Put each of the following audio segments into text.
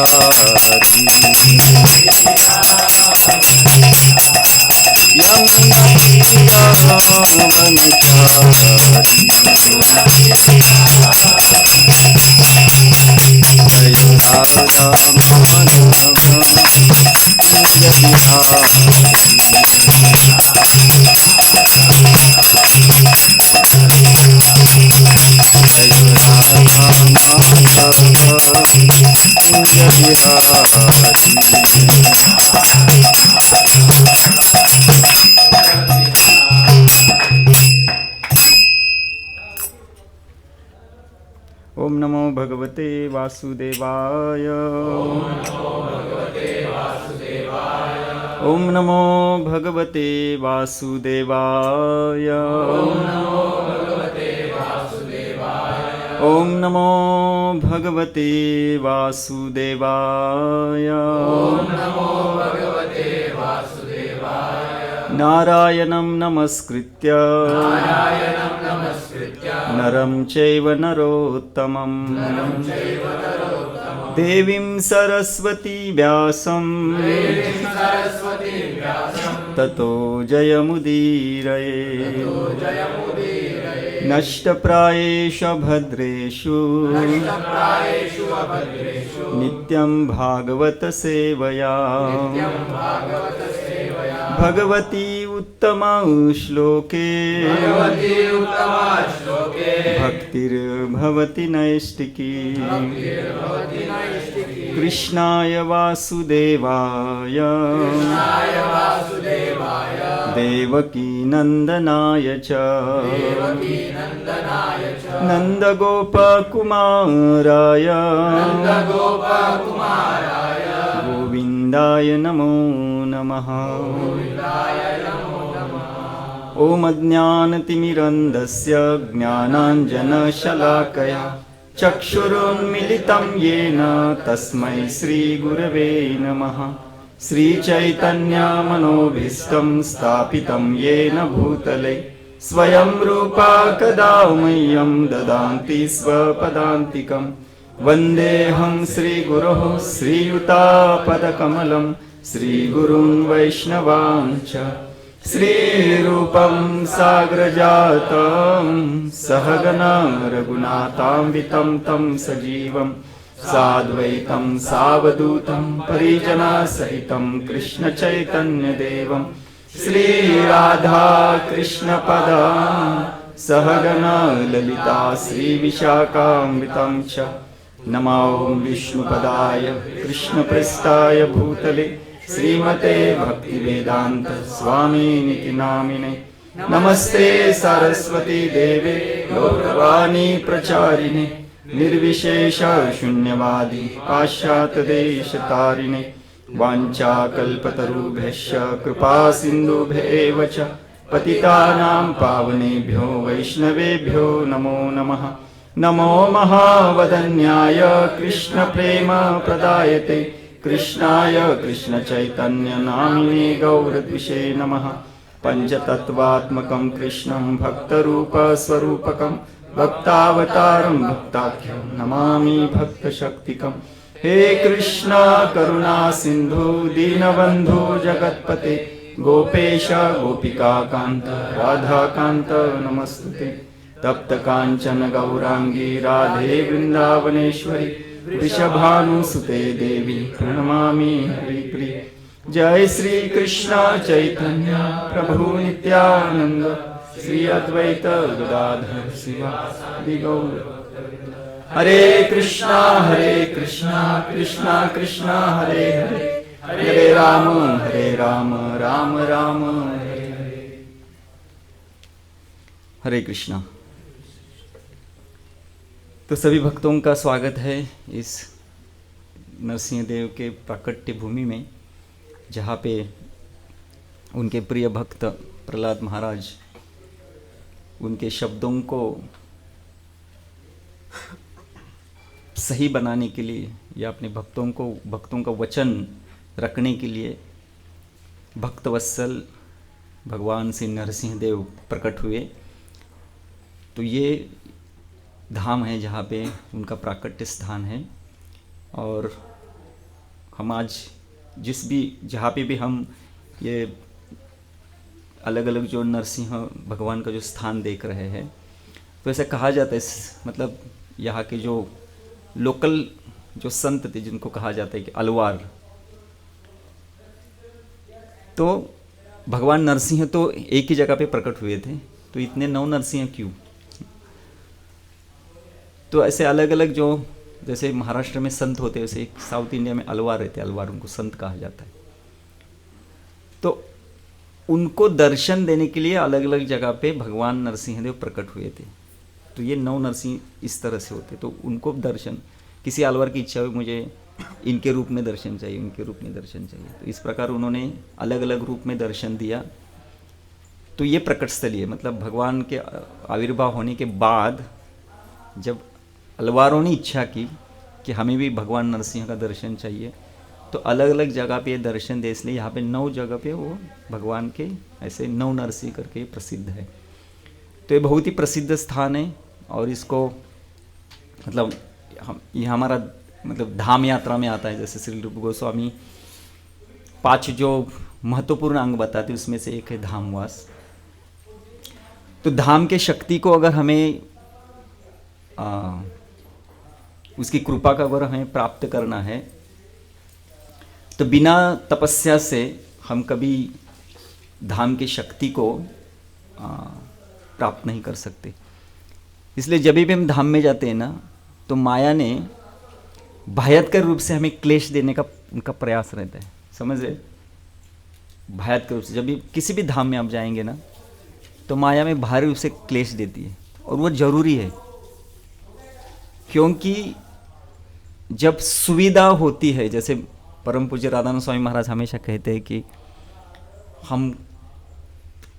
बिहारी यमुना प्रिया वनचारी जय राधा माधव कुंज बिहारी जय राधा माधव कुंज बिहारी। ओम नमो भगवते वासुदेवाय। ओम नमो भगवते वासुदेवाय। ओम नमो भगवते वासुदेवाय। नारायणं नमस्कृत्य नरं चैव नरोत्तमं देवीं सरस्वती व्यासं ततो जयमुदीरये। नष्टप्रायेषु भद्रेषु नित्यं भागवत सेवया भगवती उत्तमा श्लोके भक्तिर्भवति नैष्टिकी। कृष्णाय वासुदेवाय देवकी नंदनाय च नंदगोपकुमाराय गोविन्दाय नमो नमः। ओम अज्ञानतिमिरन्धस्य ज्ञानाञ्जनशलाकया चक्षुरुन्मिलितं येन तस्मै श्रीगुरवे नमः। श्रीचैतन्यमनोभीष्टं स्थापितं येन भूतले स्वयं रूपा कदा मह्यं ददाति स्वपदान्तिकं। वन्देऽहं श्रीगुरोः श्रीयुतापदकमलं श्रीगुरुं वैष्णवांश्च श्रीरूपं साग्रजातं सहगना रघुनाथान्वितं तं सजीवं साद्वैतं सावधूतं परिजनसहितं कृष्णचैतन्यदेवं श्रीराधा कृष्णपदा सहगना ललिता श्रीविशाखान्वितं च। नमो विष्णुपदाय कृष्णप्रेष्ठाय भूतले श्रीमते भक्तिवेदांत स्वामिनिति नामिने। नमस्ते सरस्वती देवे गौरवाणी प्रचारिणे निर्विशेष शून्यवादी पाश्चात्यदेशतारिणे। वाञ्छाकल्पतरुभ्यश्च कृपा सिन्धुभ्येव च पतितानां पावनेभ्यो वैष्णवेभ्यो नमो नमः। नमो महावदन्याय कृष्णप्रेमप्रदायते कृष्णाय कृष्णचैतन्यनामिने गौरद्विषे नमः। पञ्चतत्त्वात्मकं कृष्णं भक्तरूपस्वरूपकं भक्तावतारं भक्ताख्यं नमामि भक्तशक्तिकं। हे कृष्ण करुणा सिन्धु दीनबन्धु जगत्पते गोपेश गोपिकाकान्त राधाकान्त नमस्तुते। तप्त कांचन गौरांगी राधे वृंदावनेश्वरी वृषभानुसुते देवी प्रणमामि हरिप्रिये। जय श्री कृष्ण चैतन्य प्रभु नित्यानंद श्री अद्वैत गदाधर शिवासादि गौर। हरे कृष्णा कृष्णा कृष्णा हरे हरे हरे राम राम राम हरे हरे। हरे कृष्णा। तो सभी भक्तों का स्वागत है इस नरसिंह देव के प्राकट्य भूमि में, जहाँ पे उनके प्रिय भक्त प्रहलाद महाराज उनके शब्दों को सही बनाने के लिए या अपने भक्तों का वचन रखने के लिए भक्तवत्सल भगवान श्री नरसिंह देव प्रकट हुए। तो ये धाम है जहाँ पे उनका प्राकट्य स्थान है। और हम आज जिस भी जहाँ पे भी हम ये अलग अलग जो नरसिंह भगवान का जो स्थान देख रहे हैं, तो ऐसा कहा जाता है, मतलब यहाँ के जो लोकल जो संत थे जिनको कहा जाता है कि अलवार, तो भगवान नरसिंह तो एक ही जगह पे प्रकट हुए थे, तो इतने 9 नरसिंह क्यों? तो ऐसे अलग अलग जो जैसे महाराष्ट्र में संत होते हैं, वैसे साउथ इंडिया में अलवार रहते हैं, अलवार उनको संत कहा जाता है। तो उनको दर्शन देने के लिए अलग अलग जगह पे भगवान नरसिंह देव प्रकट हुए थे। तो ये 9 नरसिंह इस तरह से होते, तो उनको दर्शन, किसी अलवार की इच्छा हुई मुझे इनके रूप में दर्शन चाहिए, इनके रूप में दर्शन चाहिए, तो इस प्रकार उन्होंने अलग अलग रूप में दर्शन दिया। तो ये प्रकट स्थली है, मतलब भगवान के आविर्भाव होने के बाद जब अलवारों ने इच्छा की कि हमें भी भगवान नरसिंह का दर्शन चाहिए, तो अलग अलग जगह पे दर्शन दे, इसलिए यहाँ पे 9 जगह पे वो भगवान के ऐसे 9 नरसिंह करके प्रसिद्ध है। तो ये बहुत ही प्रसिद्ध स्थान है, और इसको मतलब ये हमारा मतलब धाम यात्रा में आता है। जैसे श्री रूप गोस्वामी 5 जो महत्वपूर्ण अंग बताते उसमें से एक है धामवास। तो धाम के शक्ति को अगर हमें उसकी कृपा का अगर हमें प्राप्त करना है, तो बिना तपस्या से हम कभी धाम की शक्ति को प्राप्त नहीं कर सकते। इसलिए जब भी हम धाम में जाते हैं ना, तो माया ने भयंकर रूप से हमें क्लेश देने का उनका प्रयास रहता है, समझ रहे? भयंकर रूप से जब भी किसी भी धाम में आप जाएंगे ना, तो माया में भारी रूप से क्लेश देती है, और वो जरूरी है, क्योंकि जब सुविधा होती है, जैसे परम पूज्य राधानंद स्वामी महाराज हमेशा कहते हैं कि हम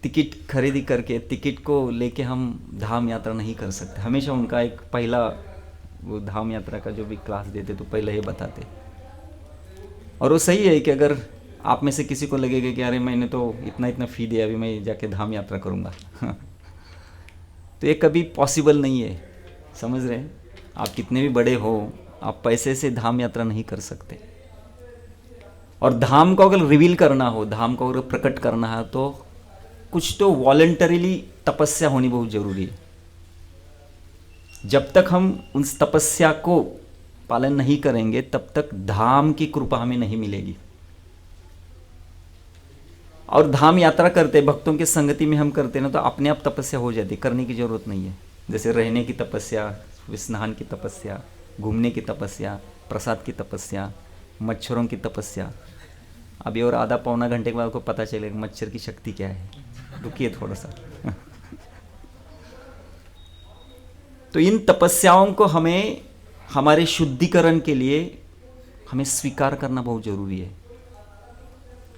टिकट खरीदी करके टिकट को लेके हम धाम यात्रा नहीं कर सकते। हमेशा उनका एक पहला वो धाम यात्रा का जो भी क्लास देते तो पहले ये बताते, और वो सही है कि अगर आप में से किसी को लगेगा कि अरे मैंने तो इतना इतना फ़ी दिया, अभी मैं जाके धाम यात्रा करूँगा तो ये कभी पॉसिबल नहीं है, समझ रहे हैं? आप कितने भी बड़े हो, आप पैसे से धाम यात्रा नहीं कर सकते। और धाम को अगर रिवील करना हो, धाम को अगर प्रकट करना है, तो कुछ तो वॉलंटरीली तपस्या होनी बहुत जरूरी है। जब तक हम उस तपस्या को पालन नहीं करेंगे, तब तक धाम की कृपा हमें नहीं मिलेगी। और धाम यात्रा करते, भक्तों की संगति में हम करते ना, तो अपने आप तपस्या हो जाती, करने की जरूरत नहीं है। जैसे रहने की तपस्या, स्नान की तपस्या, घूमने की तपस्या, प्रसाद की तपस्या, मच्छरों की तपस्या। अभी और आधा पौना घंटे के बाद आपको पता चलेगा मच्छर की शक्ति क्या है। रुकिए थोड़ा सा तो इन तपस्याओं को हमें हमारे शुद्धिकरण के लिए हमें स्वीकार करना बहुत जरूरी है।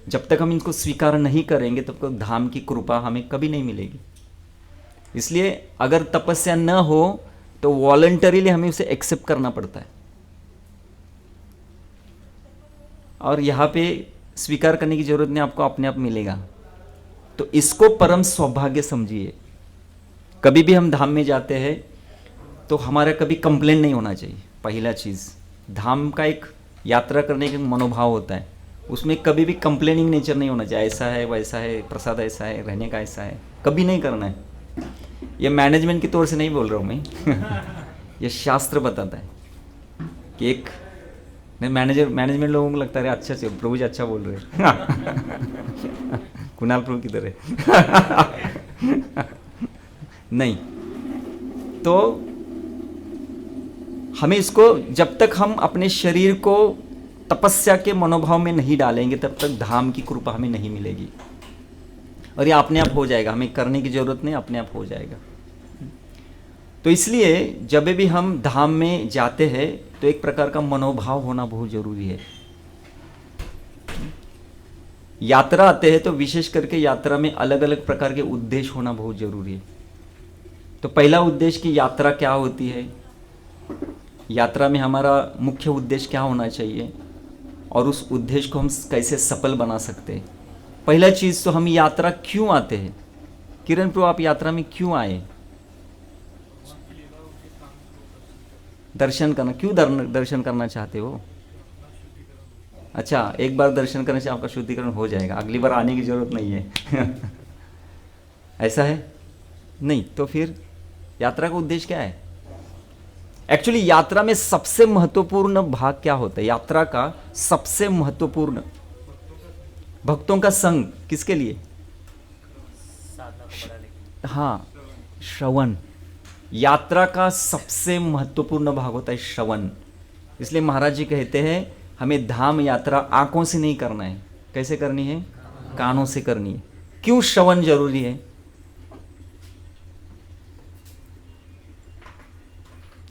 जब तक हम इनको स्वीकार नहीं करेंगे, तब तक धाम की कृपा हमें कभी नहीं मिलेगी। इसलिए अगर तपस्या न हो तो वॉलंटरीली हमें उसे एक्सेप्ट करना पड़ता है, और यहाँ पे स्वीकार करने की जरूरत नहीं, आपको अपने आप मिलेगा। तो इसको परम सौभाग्य समझिए। कभी भी हम धाम में जाते हैं तो हमारा कभी कंप्लेन नहीं होना चाहिए। पहला चीज़, धाम का एक यात्रा करने का मनोभाव होता है, उसमें कभी भी कंप्लेनिंग नेचर नहीं होना चाहिए, ऐसा है वैसा है, प्रसाद ऐसा है, रहने का ऐसा है, कभी नहीं करना है। ये मैनेजमेंट की तौर से नहीं बोल रहा हूँ मैं ये शास्त्र बताता है कि एक मैनेजमेंट लोगों को लगता है अच्छा से प्रभु जी अच्छा बोल रहे हैं कुणाल प्रभु की तरह नहीं। तो हमें इसको, जब तक हम अपने शरीर को तपस्या के मनोभाव में नहीं डालेंगे, तब तक धाम की कृपा हमें नहीं मिलेगी। और ये अपने आप हो जाएगा, हमें करने की जरूरत नहीं, अपने आप हो जाएगा। तो इसलिए जब भी हम धाम में जाते हैं तो एक प्रकार का मनोभाव होना बहुत जरूरी है। यात्रा आते हैं तो विशेष करके यात्रा में अलग अलग प्रकार के उद्देश्य होना बहुत जरूरी है। तो पहला उद्देश्य की यात्रा क्या होती है, यात्रा में हमारा मुख्य उद्देश्य क्या होना चाहिए, और उस उद्देश्य को हम कैसे सफल बना सकते हैं। पहला चीज़ तो हम यात्रा क्यों आते हैं। किरण प्रभु, आप यात्रा में क्यों आए? दर्शन करना। क्यों दर्शन करना चाहते हो? अच्छा, एक बार दर्शन करने से आपका शुद्धिकरण हो जाएगा, अगली बार आने की जरूरत नहीं है। ऐसा है नहीं, तो फिर यात्रा का उद्देश्य क्या है? एक्चुअली यात्रा में सबसे महत्वपूर्ण भाग क्या होता है? यात्रा का सबसे महत्वपूर्ण भक्तों का संग। किसके लिए? हाँ, श्रवण। यात्रा का सबसे महत्वपूर्ण भाग होता है श्रवण। इसलिए महाराज जी कहते हैं हमें धाम यात्रा आंखों से नहीं करना है। कैसे करनी है? कानों से करनी है। क्यों श्रवण जरूरी है?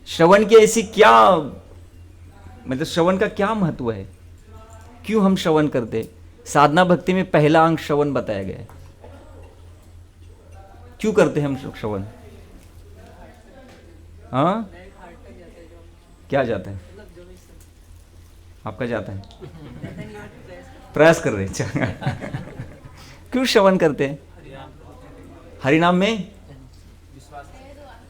श्रवण की ऐसी क्या, मतलब श्रवण का क्या महत्व है? क्यों हम श्रवण करते? साधना भक्ति में पहला अंग श्रवण बताया गया है। क्यों करते हैं हम श्रवण? हाँ, क्या जाता है? आपका जाता है? प्रयास कर रहे हैं। क्यों श्रवण करते हैं? हरिनाम में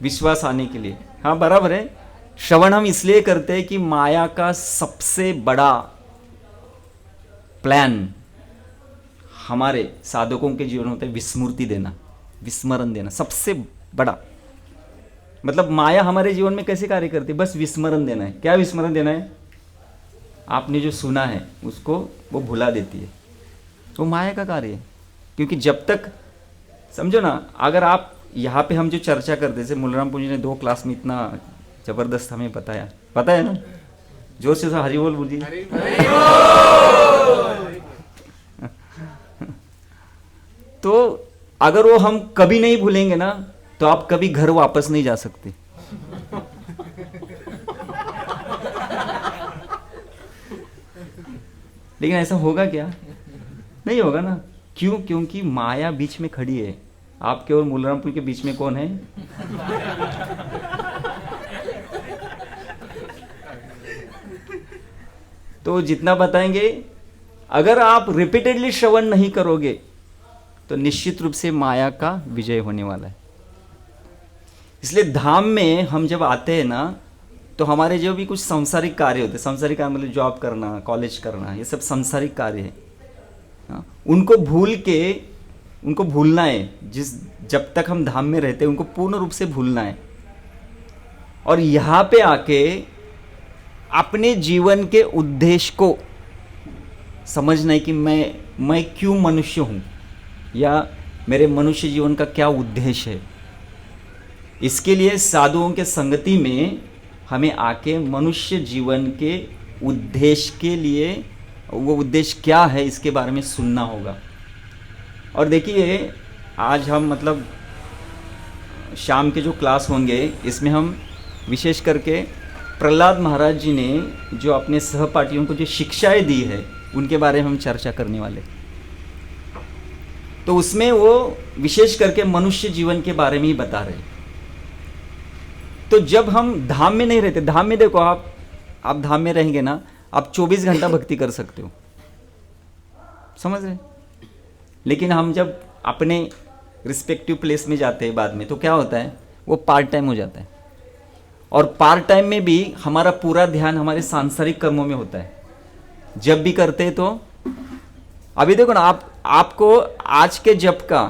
विश्वास आने के लिए। हाँ, बराबर है। श्रवण हम इसलिए करते हैं कि माया का सबसे बड़ा प्लान हमारे साधकों के जीवन होता है विस्मृति देना, विस्मरण देना। सबसे बड़ा मतलब माया हमारे जीवन में कैसे कार्य करती है? बस विस्मरण देना है। क्या विस्मरण देना है? आपने जो सुना है उसको वो भुला देती है। वो माया का कार्य है। क्योंकि जब तक, समझो ना, अगर आप यहाँ पे हम जो चर्चा करते थे, मूलराम पूजी ने 2 क्लास में इतना जबरदस्त हमें बताया, पता है ना? जोर से हरि बोल बोलिए। तो अगर वो हम कभी नहीं भूलेंगे ना, तो आप कभी घर वापस नहीं जा सकते। लेकिन ऐसा होगा क्या? नहीं होगा ना। क्यों? क्योंकि माया बीच में खड़ी है। आपके और मूलरामपुर के बीच में कौन है? तो जितना बताएंगे, अगर आप रिपीटेडली श्रवण नहीं करोगे तो निश्चित रूप से माया का विजय होने वाला है। इसलिए धाम में हम जब आते हैं ना, तो हमारे जो भी कुछ सांसारिक कार्य होते हैं, सांसारिक कार्य मतलब जॉब करना, कॉलेज करना, ये सब सांसारिक कार्य है। उनको भूल के, उनको भूलना है। जब तक हम धाम में रहते हैं उनको पूर्ण रूप से भूलना है। और यहाँ पे आके अपने जीवन के उद्देश्य को समझना है कि मैं क्यों मनुष्य हूँ, या मेरे मनुष्य जीवन का क्या उद्देश्य है। इसके लिए साधुओं के संगति में हमें आके मनुष्य जीवन के उद्देश्य के लिए, वो उद्देश्य क्या है इसके बारे में सुनना होगा। और देखिए, आज हम मतलब शाम के जो क्लास होंगे, इसमें हम विशेष करके प्रहलाद महाराज जी ने जो अपने सहपाठियों को जो शिक्षाएं दी है उनके बारे में हम चर्चा करने वाले। तो उसमें वो विशेष करके मनुष्य जीवन के बारे में ही बता रहे। तो जब हम धाम में नहीं रहते, धाम में देखो, आप धाम में रहेंगे ना, आप 24 घंटा भक्ति कर सकते हो, समझ रहे? लेकिन हम जब अपने रिस्पेक्टिव प्लेस में जाते हैं बाद में, तो क्या होता है, वो पार्ट टाइम हो जाता है। और पार्ट टाइम में भी हमारा पूरा ध्यान हमारे सांसारिक कर्मों में होता है। जब भी करते हैं तो अभी देखो ना, आपको आज के जप का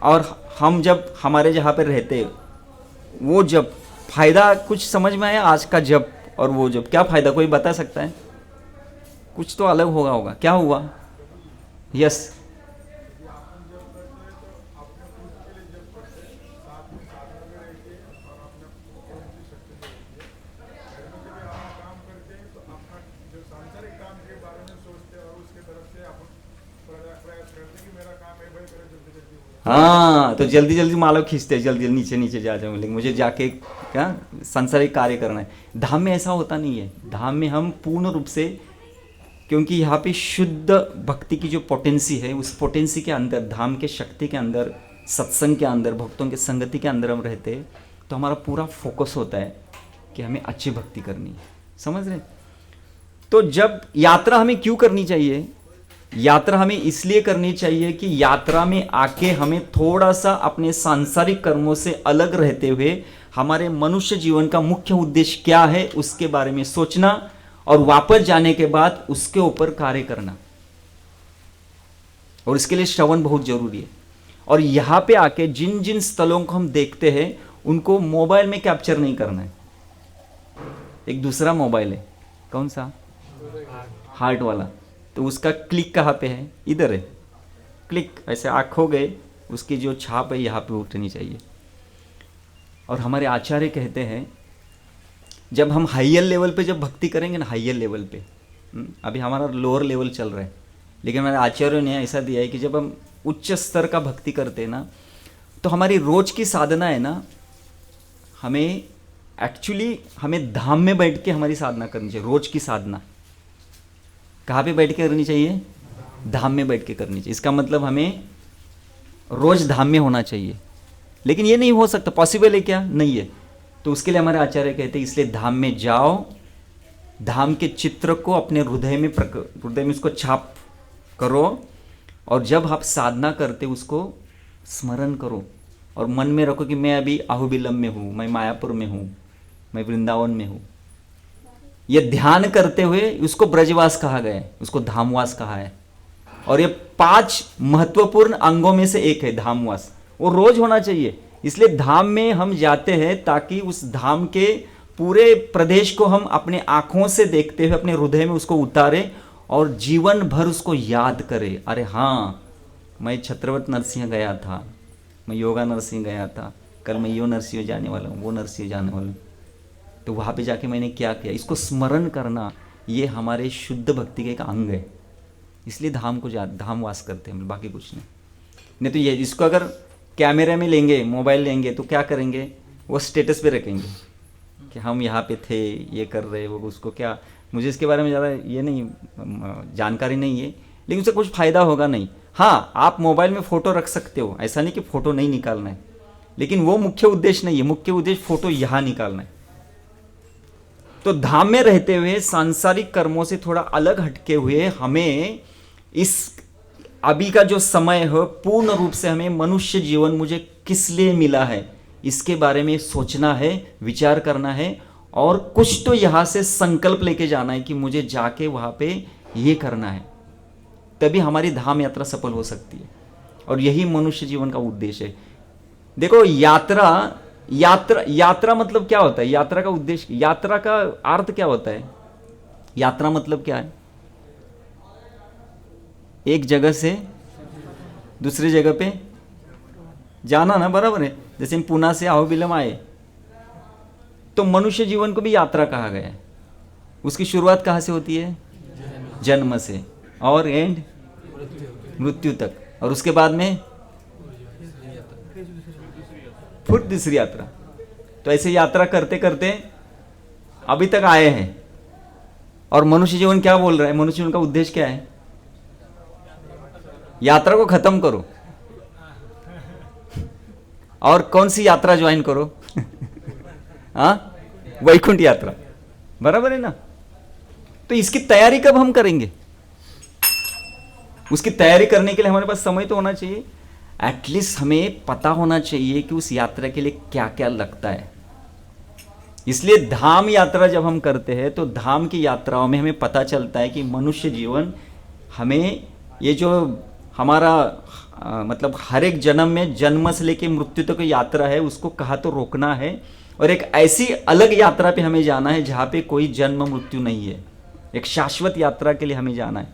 और हम जब हमारे जहाँ पर रहते हैं वो जप, फायदा कुछ समझ में आया? आज का जप और वो जप, क्या फायदा कोई बता सकता है? कुछ तो अलग होगा। क्या हुआ? यस, हाँ, तो जल्दी जल्दी माला खींचते हैं, जल्दी नीचे नीचे जा जाऊँ, लेकिन मुझे जाके क्या सांसारिक कार्य करना है। धाम में ऐसा होता नहीं है। धाम में हम पूर्ण रूप से, क्योंकि यहाँ पे शुद्ध भक्ति की जो पोटेंसी है, उस पोटेंसी के अंदर, धाम के शक्ति के अंदर, सत्संग के अंदर, भक्तों के संगति के अंदर हम रहते हैं, तो हमारा पूरा फोकस होता है कि हमें अच्छी भक्ति करनी है। समझ रहे? तो जब यात्रा हमें क्यों करनी चाहिए? यात्रा हमें इसलिए करनी चाहिए कि यात्रा में आके हमें थोड़ा सा अपने सांसारिक कर्मों से अलग रहते हुए हमारे मनुष्य जीवन का मुख्य उद्देश्य क्या है उसके बारे में सोचना, और वापस जाने के बाद उसके ऊपर कार्य करना, और इसके लिए श्रवण बहुत जरूरी है। और यहां पे आके जिन जिन स्थलों को हम देखते हैं उनको मोबाइल में कैप्चर नहीं करना है। एक दूसरा मोबाइल है, कौन सा, हार्ट वाला, तो उसका क्लिक कहाँ पे है, इधर है, क्लिक ऐसे आँख हो गए, उसकी जो छाप है यहाँ पे उठनी चाहिए। और हमारे आचार्य कहते हैं जब हम हाइयर लेवल पे जब भक्ति करेंगे ना, हाइयर लेवल पे, अभी हमारा लोअर लेवल चल रहा है, लेकिन हमारे आचार्यों ने ऐसा दिया है कि जब हम उच्च स्तर का भक्ति करते हैं ना, तो हमारी रोज की साधना है ना, हमें एक्चुअली हमें धाम में बैठ के हमारी साधना करनी चाहिए। रोज की साधना कहाँ पे बैठ के करनी चाहिए, धाम में बैठ के करनी चाहिए। इसका मतलब हमें रोज धाम में होना चाहिए, लेकिन ये नहीं हो सकता, पॉसिबल है क्या, नहीं है। तो उसके लिए हमारे आचार्य कहते हैं इसलिए धाम में जाओ, धाम के चित्र को अपने हृदय में उसको छाप करो, और जब आप साधना करते उसको स्मरण करो और मन में रखो कि मैं अभी आहुबिलम में हूँ, मैं मायापुर में हूँ, मैं वृंदावन में हूँ। ये ध्यान करते हुए उसको ब्रजवास कहा गया है, उसको धामवास कहा है। और ये 5 महत्वपूर्ण अंगों में से एक है धामवास, वो रोज होना चाहिए। इसलिए धाम में हम जाते हैं ताकि उस धाम के पूरे प्रदेश को हम अपने आंखों से देखते हुए अपने हृदय में उसको उतारे और जीवन भर उसको याद करें। अरे हाँ, मैं छत्रवत नरसिंह गया था, मैं योगा नरसिंह गया था, कल मैं यो नरसिंह जाने वाला हूँ, वो नरसिंह जाने वाला हूँ, तो वहाँ पे जाके मैंने क्या किया, इसको स्मरण करना, ये हमारे शुद्ध भक्ति का एक अंग है। इसलिए धाम को धामवास करते हैं, बाकी कुछ नहीं तो ये इसको अगर कैमरे में लेंगे, मोबाइल लेंगे, तो क्या करेंगे, वो स्टेटस पे रखेंगे कि हम यहाँ पे थे, ये कर रहे, वो उसको क्या, मुझे इसके बारे में ज़्यादा ये नहीं जानकारी नहीं है, लेकिन उससे कुछ फ़ायदा होगा नहीं। हाँ, आप मोबाइल में फ़ोटो रख सकते हो, ऐसा नहीं कि फ़ोटो नहीं निकालना है, लेकिन वो मुख्य उद्देश्य नहीं है। मुख्य उद्देश्य फ़ोटो यहाँ निकालना है। तो धाम में रहते हुए सांसारिक कर्मों से थोड़ा अलग हटके हुए हमें इस अभी का जो समय है पूर्ण रूप से हमें मनुष्य जीवन मुझे किस लिए मिला है इसके बारे में सोचना है, विचार करना है, और कुछ तो यहाँ से संकल्प लेके जाना है कि मुझे जाके वहाँ पे ये करना है, तभी हमारी धाम यात्रा सफल हो सकती है। और यही मनुष्य जीवन का उद्देश्य है। देखो, यात्रा मतलब क्या होता है, यात्रा का उद्देश्य, यात्रा का अर्थ क्या होता है, यात्रा मतलब क्या है, एक जगह से दूसरी जगह पे जाना ना, बराबर है। जैसे हम पुणे से आहुबिलम आए, तो मनुष्य जीवन को भी यात्रा कहा गया है। उसकी शुरुआत कहाँ से होती है, जन्म से, और एंड मृत्यु तक, और उसके बाद में फिर दूसरी यात्रा। तो ऐसे यात्रा करते करते अभी तक आए हैं। और मनुष्य जीवन क्या बोल रहा है, मनुष्य जीवन का उद्देश्य क्या है, यात्रा को खत्म करो और कौन सी यात्रा ज्वाइन करो हाँ, वैकुंठ यात्रा, बराबर है ना। तो इसकी तैयारी कब हम करेंगे, उसकी तैयारी करने के लिए हमारे पास समय तो होना चाहिए। एटलीस्ट हमें पता होना चाहिए कि उस यात्रा के लिए क्या क्या लगता है। इसलिए धाम यात्रा जब हम करते हैं तो धाम की यात्राओं में हमें पता चलता है कि मनुष्य जीवन हमें ये जो हमारा मतलब हर एक जन्म में जन्म से लेकर मृत्यु तक की यात्रा है उसको कहाँ तो रोकना है, और एक ऐसी अलग यात्रा पे हमें जाना है जहाँ पे कोई जन्म मृत्यु नहीं है। एक शाश्वत यात्रा के लिए हमें जाना है,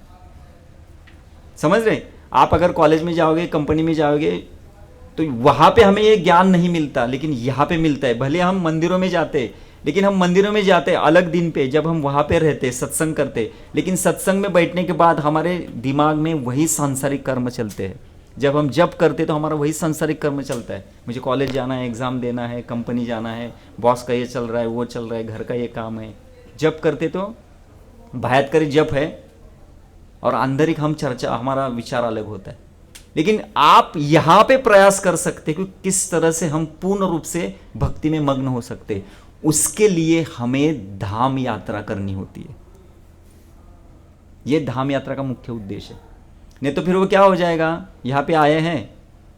समझ रहे। आप अगर कॉलेज में जाओगे, कंपनी में जाओगे, तो वहाँ पे हमें ये ज्ञान नहीं मिलता, लेकिन यहाँ पे मिलता है। भले हम मंदिरों में जाते, लेकिन हम मंदिरों में जाते अलग दिन पे, जब हम वहाँ पे रहते, सत्संग करते, लेकिन सत्संग में बैठने के बाद हमारे दिमाग में वही सांसारिक कर्म चलते हैं। जब हम जप करते तो हमारा वही सांसारिक कर्म चलता है, मुझे कॉलेज जाना है, एग्ज़ाम देना है, कंपनी जाना है, बॉस का ये चल रहा है, वो चल रहा है, घर का ये काम है। जप करते तो बाह्यकारी जप है और आंतरिक हम चर्चा, हमारा विचार अलग होता है। लेकिन आप यहाँ पे प्रयास कर सकते कि किस तरह से हम पूर्ण रूप से भक्ति में मग्न हो सकते। उसके लिए हमें धाम यात्रा करनी होती है। ये धाम यात्रा का मुख्य उद्देश्य है। नहीं तो फिर वो क्या हो जाएगा, यहाँ पे आए हैं,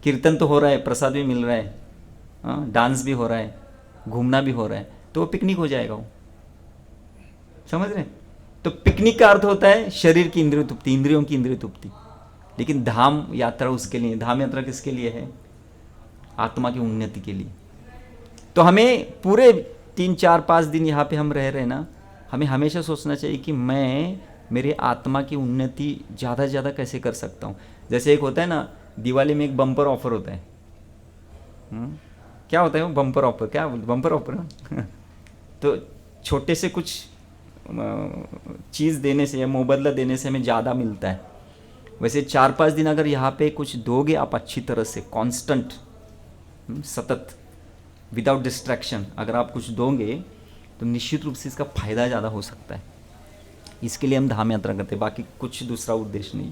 कीर्तन तो हो रहा है, प्रसाद भी मिल रहा है, डांस भी हो रहा है, घूमना भी हो रहा है, तो वो पिकनिक हो जाएगा वो, समझ रहे। तो पिकनिक का अर्थ होता है शरीर की इंद्रिय तृप्ति, इंद्रियों की इंद्रिय तृप्ति। लेकिन धाम यात्रा उसके लिए, धाम यात्रा किसके लिए है? आत्मा की उन्नति के लिए। तो हमें पूरे 3-4-5 दिन यहाँ पे हम रह रहे हैं ना, हमें हमेशा सोचना चाहिए कि मैं मेरे आत्मा की उन्नति ज़्यादा से ज़्यादा कैसे कर सकता हूँ। जैसे एक होता है ना, दिवाली में एक बम्पर ऑफर होता है। क्या होता है वो बम्पर ऑफर? क्या बम्पर ऑफर? तो छोटे से कुछ चीज़ देने से या मुबदला देने से हमें ज़्यादा मिलता है। वैसे 4-5 दिन अगर यहाँ पे कुछ दोगे आप अच्छी तरह से, कांस्टेंट, सतत, विदाउट डिस्ट्रैक्शन, अगर आप कुछ दोगे तो निश्चित रूप से इसका फायदा ज़्यादा हो सकता है। इसके लिए हम धाम यात्रा करते हैं, बाकी कुछ दूसरा उद्देश्य नहीं।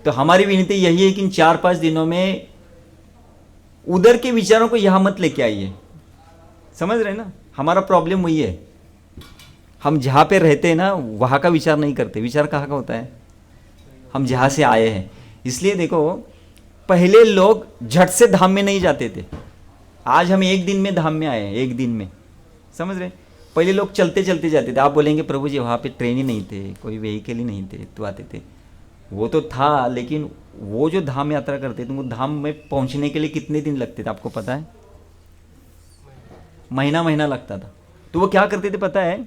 तो हमारी विनती यही है कि इन 4-5 दिनों में उधर के विचारों को यहाँ मत लेके आइए। समझ रहे ना, हमारा प्रॉब्लम वही है। हम जहाँ पे रहते हैं ना वहाँ का विचार नहीं करते। विचार कहाँ का होता है? हम जहाँ से आए हैं। इसलिए देखो, पहले लोग झट से धाम में नहीं जाते थे। आज हम एक दिन में धाम में आए हैं, एक दिन में। समझ रहे? पहले लोग चलते चलते जाते थे। आप बोलेंगे प्रभु जी वहाँ पे ट्रेन ही नहीं थे, कोई व्हीकल ही नहीं थे, तो आते थे। वो तो था, लेकिन वो जो धाम यात्रा करते थे, वो धाम में पहुँचने के लिए कितने दिन लगते थे आपको पता है? महीना लगता था। तो वो क्या करते थे पता है?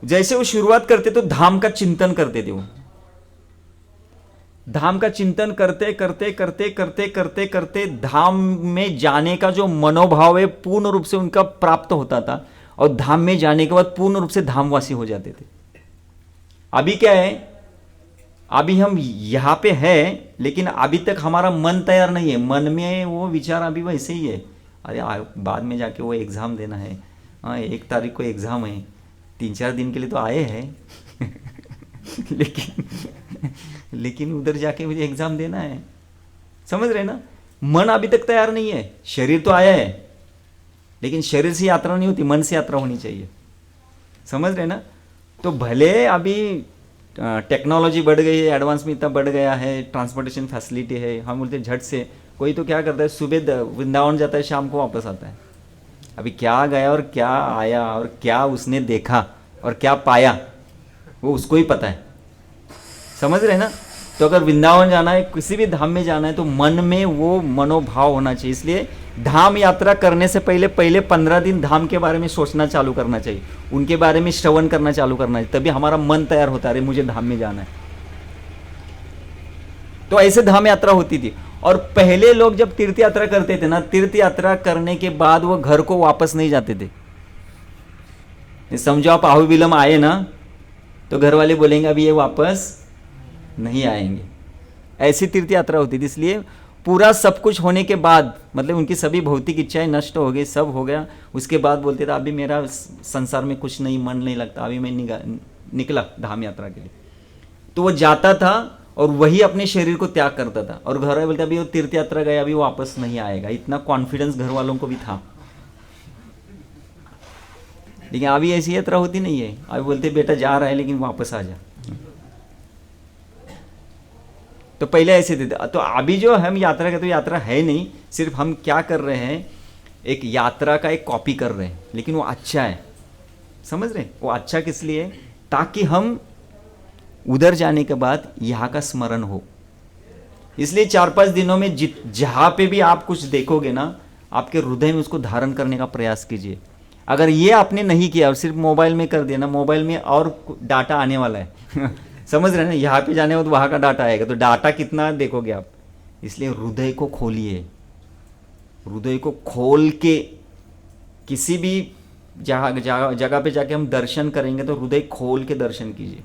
जैसे वो शुरुआत करते तो धाम का चिंतन करते थे। वो धाम का चिंतन करते करते करते करते करते करते धाम में जाने का जो मनोभाव है पूर्ण रूप से उनका प्राप्त होता था, और धाम में जाने के बाद पूर्ण रूप से धामवासी हो जाते थे। अभी क्या है, अभी हम यहाँ पे हैं, लेकिन अभी तक हमारा मन तैयार नहीं है। मन में वो विचार अभी वैसे ही है, अरे बाद में जाके वो एग्ज़ाम देना है, हाँ 1 तारीख को एग्ज़ाम है, 3-4 दिन के लिए तो आए हैं लेकिन उधर जाके मुझे एग्ज़ाम देना है। समझ रहे ना, मन अभी तक तैयार नहीं है। शरीर तो आया है, लेकिन शरीर से यात्रा नहीं होती, मन से यात्रा होनी चाहिए। समझ रहे ना। तो भले अभी टेक्नोलॉजी बढ़ गई है, एडवांस में इतना बढ़ गया है, ट्रांसपोर्टेशन फैसिलिटी है, हम बोलते झट से, कोई तो क्या करता है सुबह वृंदावन जाता है, शाम को वापस आता है। अभी क्या गया और क्या आया और क्या उसने देखा और क्या पाया वो उसको ही पता है। समझ रहे ना। तो अगर वृंदावन जाना है, किसी भी धाम में जाना है, तो मन में वो मनोभाव होना चाहिए। इसलिए धाम यात्रा करने से पहले 15 दिन धाम के बारे में सोचना चालू करना चाहिए, उनके बारे में श्रवण करना चालू करना चाहिए, तभी हमारा मन तैयार होता है, अरे मुझे धाम में जाना है। तो ऐसे धाम यात्रा होती थी। और पहले लोग जब तीर्थ यात्रा करते थे ना, तीर्थ यात्रा करने के बाद वो घर को वापस नहीं जाते थे। समझो आप आहुविलम आए ना, तो घर वाले बोलेंगे अभी ये वापस नहीं आएंगे। ऐसी तीर्थ यात्रा होती थी। इसलिए पूरा सब कुछ होने के बाद, मतलब उनकी सभी भौतिक इच्छाएं नष्ट हो गई, सब हो गया, उसके बाद बोलते थे अभी मेरा संसार में कुछ नहीं, मन नहीं लगता, अभी मैं निकला धाम यात्रा के लिए। तो वो जाता था और वही अपने शरीर को त्याग करता था, और घर वाले बोलते अभी वो तीर्थ यात्रा गया, अभी वापस नहीं आएगा। इतना कॉन्फिडेंस घर वालों को भी था। लेकिन अभी ऐसी यात्रा होती नहीं है। अभी बोलते बेटा जा रहा है लेकिन वापस आ जा। तो पहले ऐसे थे। तो अभी जो हम यात्रा करते, तो यात्रा है नहीं, सिर्फ हम क्या कर रहे हैं, एक यात्रा का एक कॉपी कर रहे हैं, लेकिन वो अच्छा है। समझ रहे? वो अच्छा किस लिए? ताकि हम उधर जाने के बाद यहाँ का स्मरण हो। इसलिए 4-5 दिनों में जहाँ पे भी आप कुछ देखोगे ना, आपके हृदय में उसको धारण करने का प्रयास कीजिए। अगर ये आपने नहीं किया और सिर्फ मोबाइल में कर दिया ना, मोबाइल में और डाटा आने वाला है समझ रहे हैं ना, यहाँ पे जाने में तो वहाँ का डाटा आएगा, तो डाटा कितना देखोगे आप। इसलिए हृदय को खोलिए, हृदय को खोल के किसी भी जगह पे जाके हम दर्शन करेंगे तो हृदय खोल के दर्शन कीजिए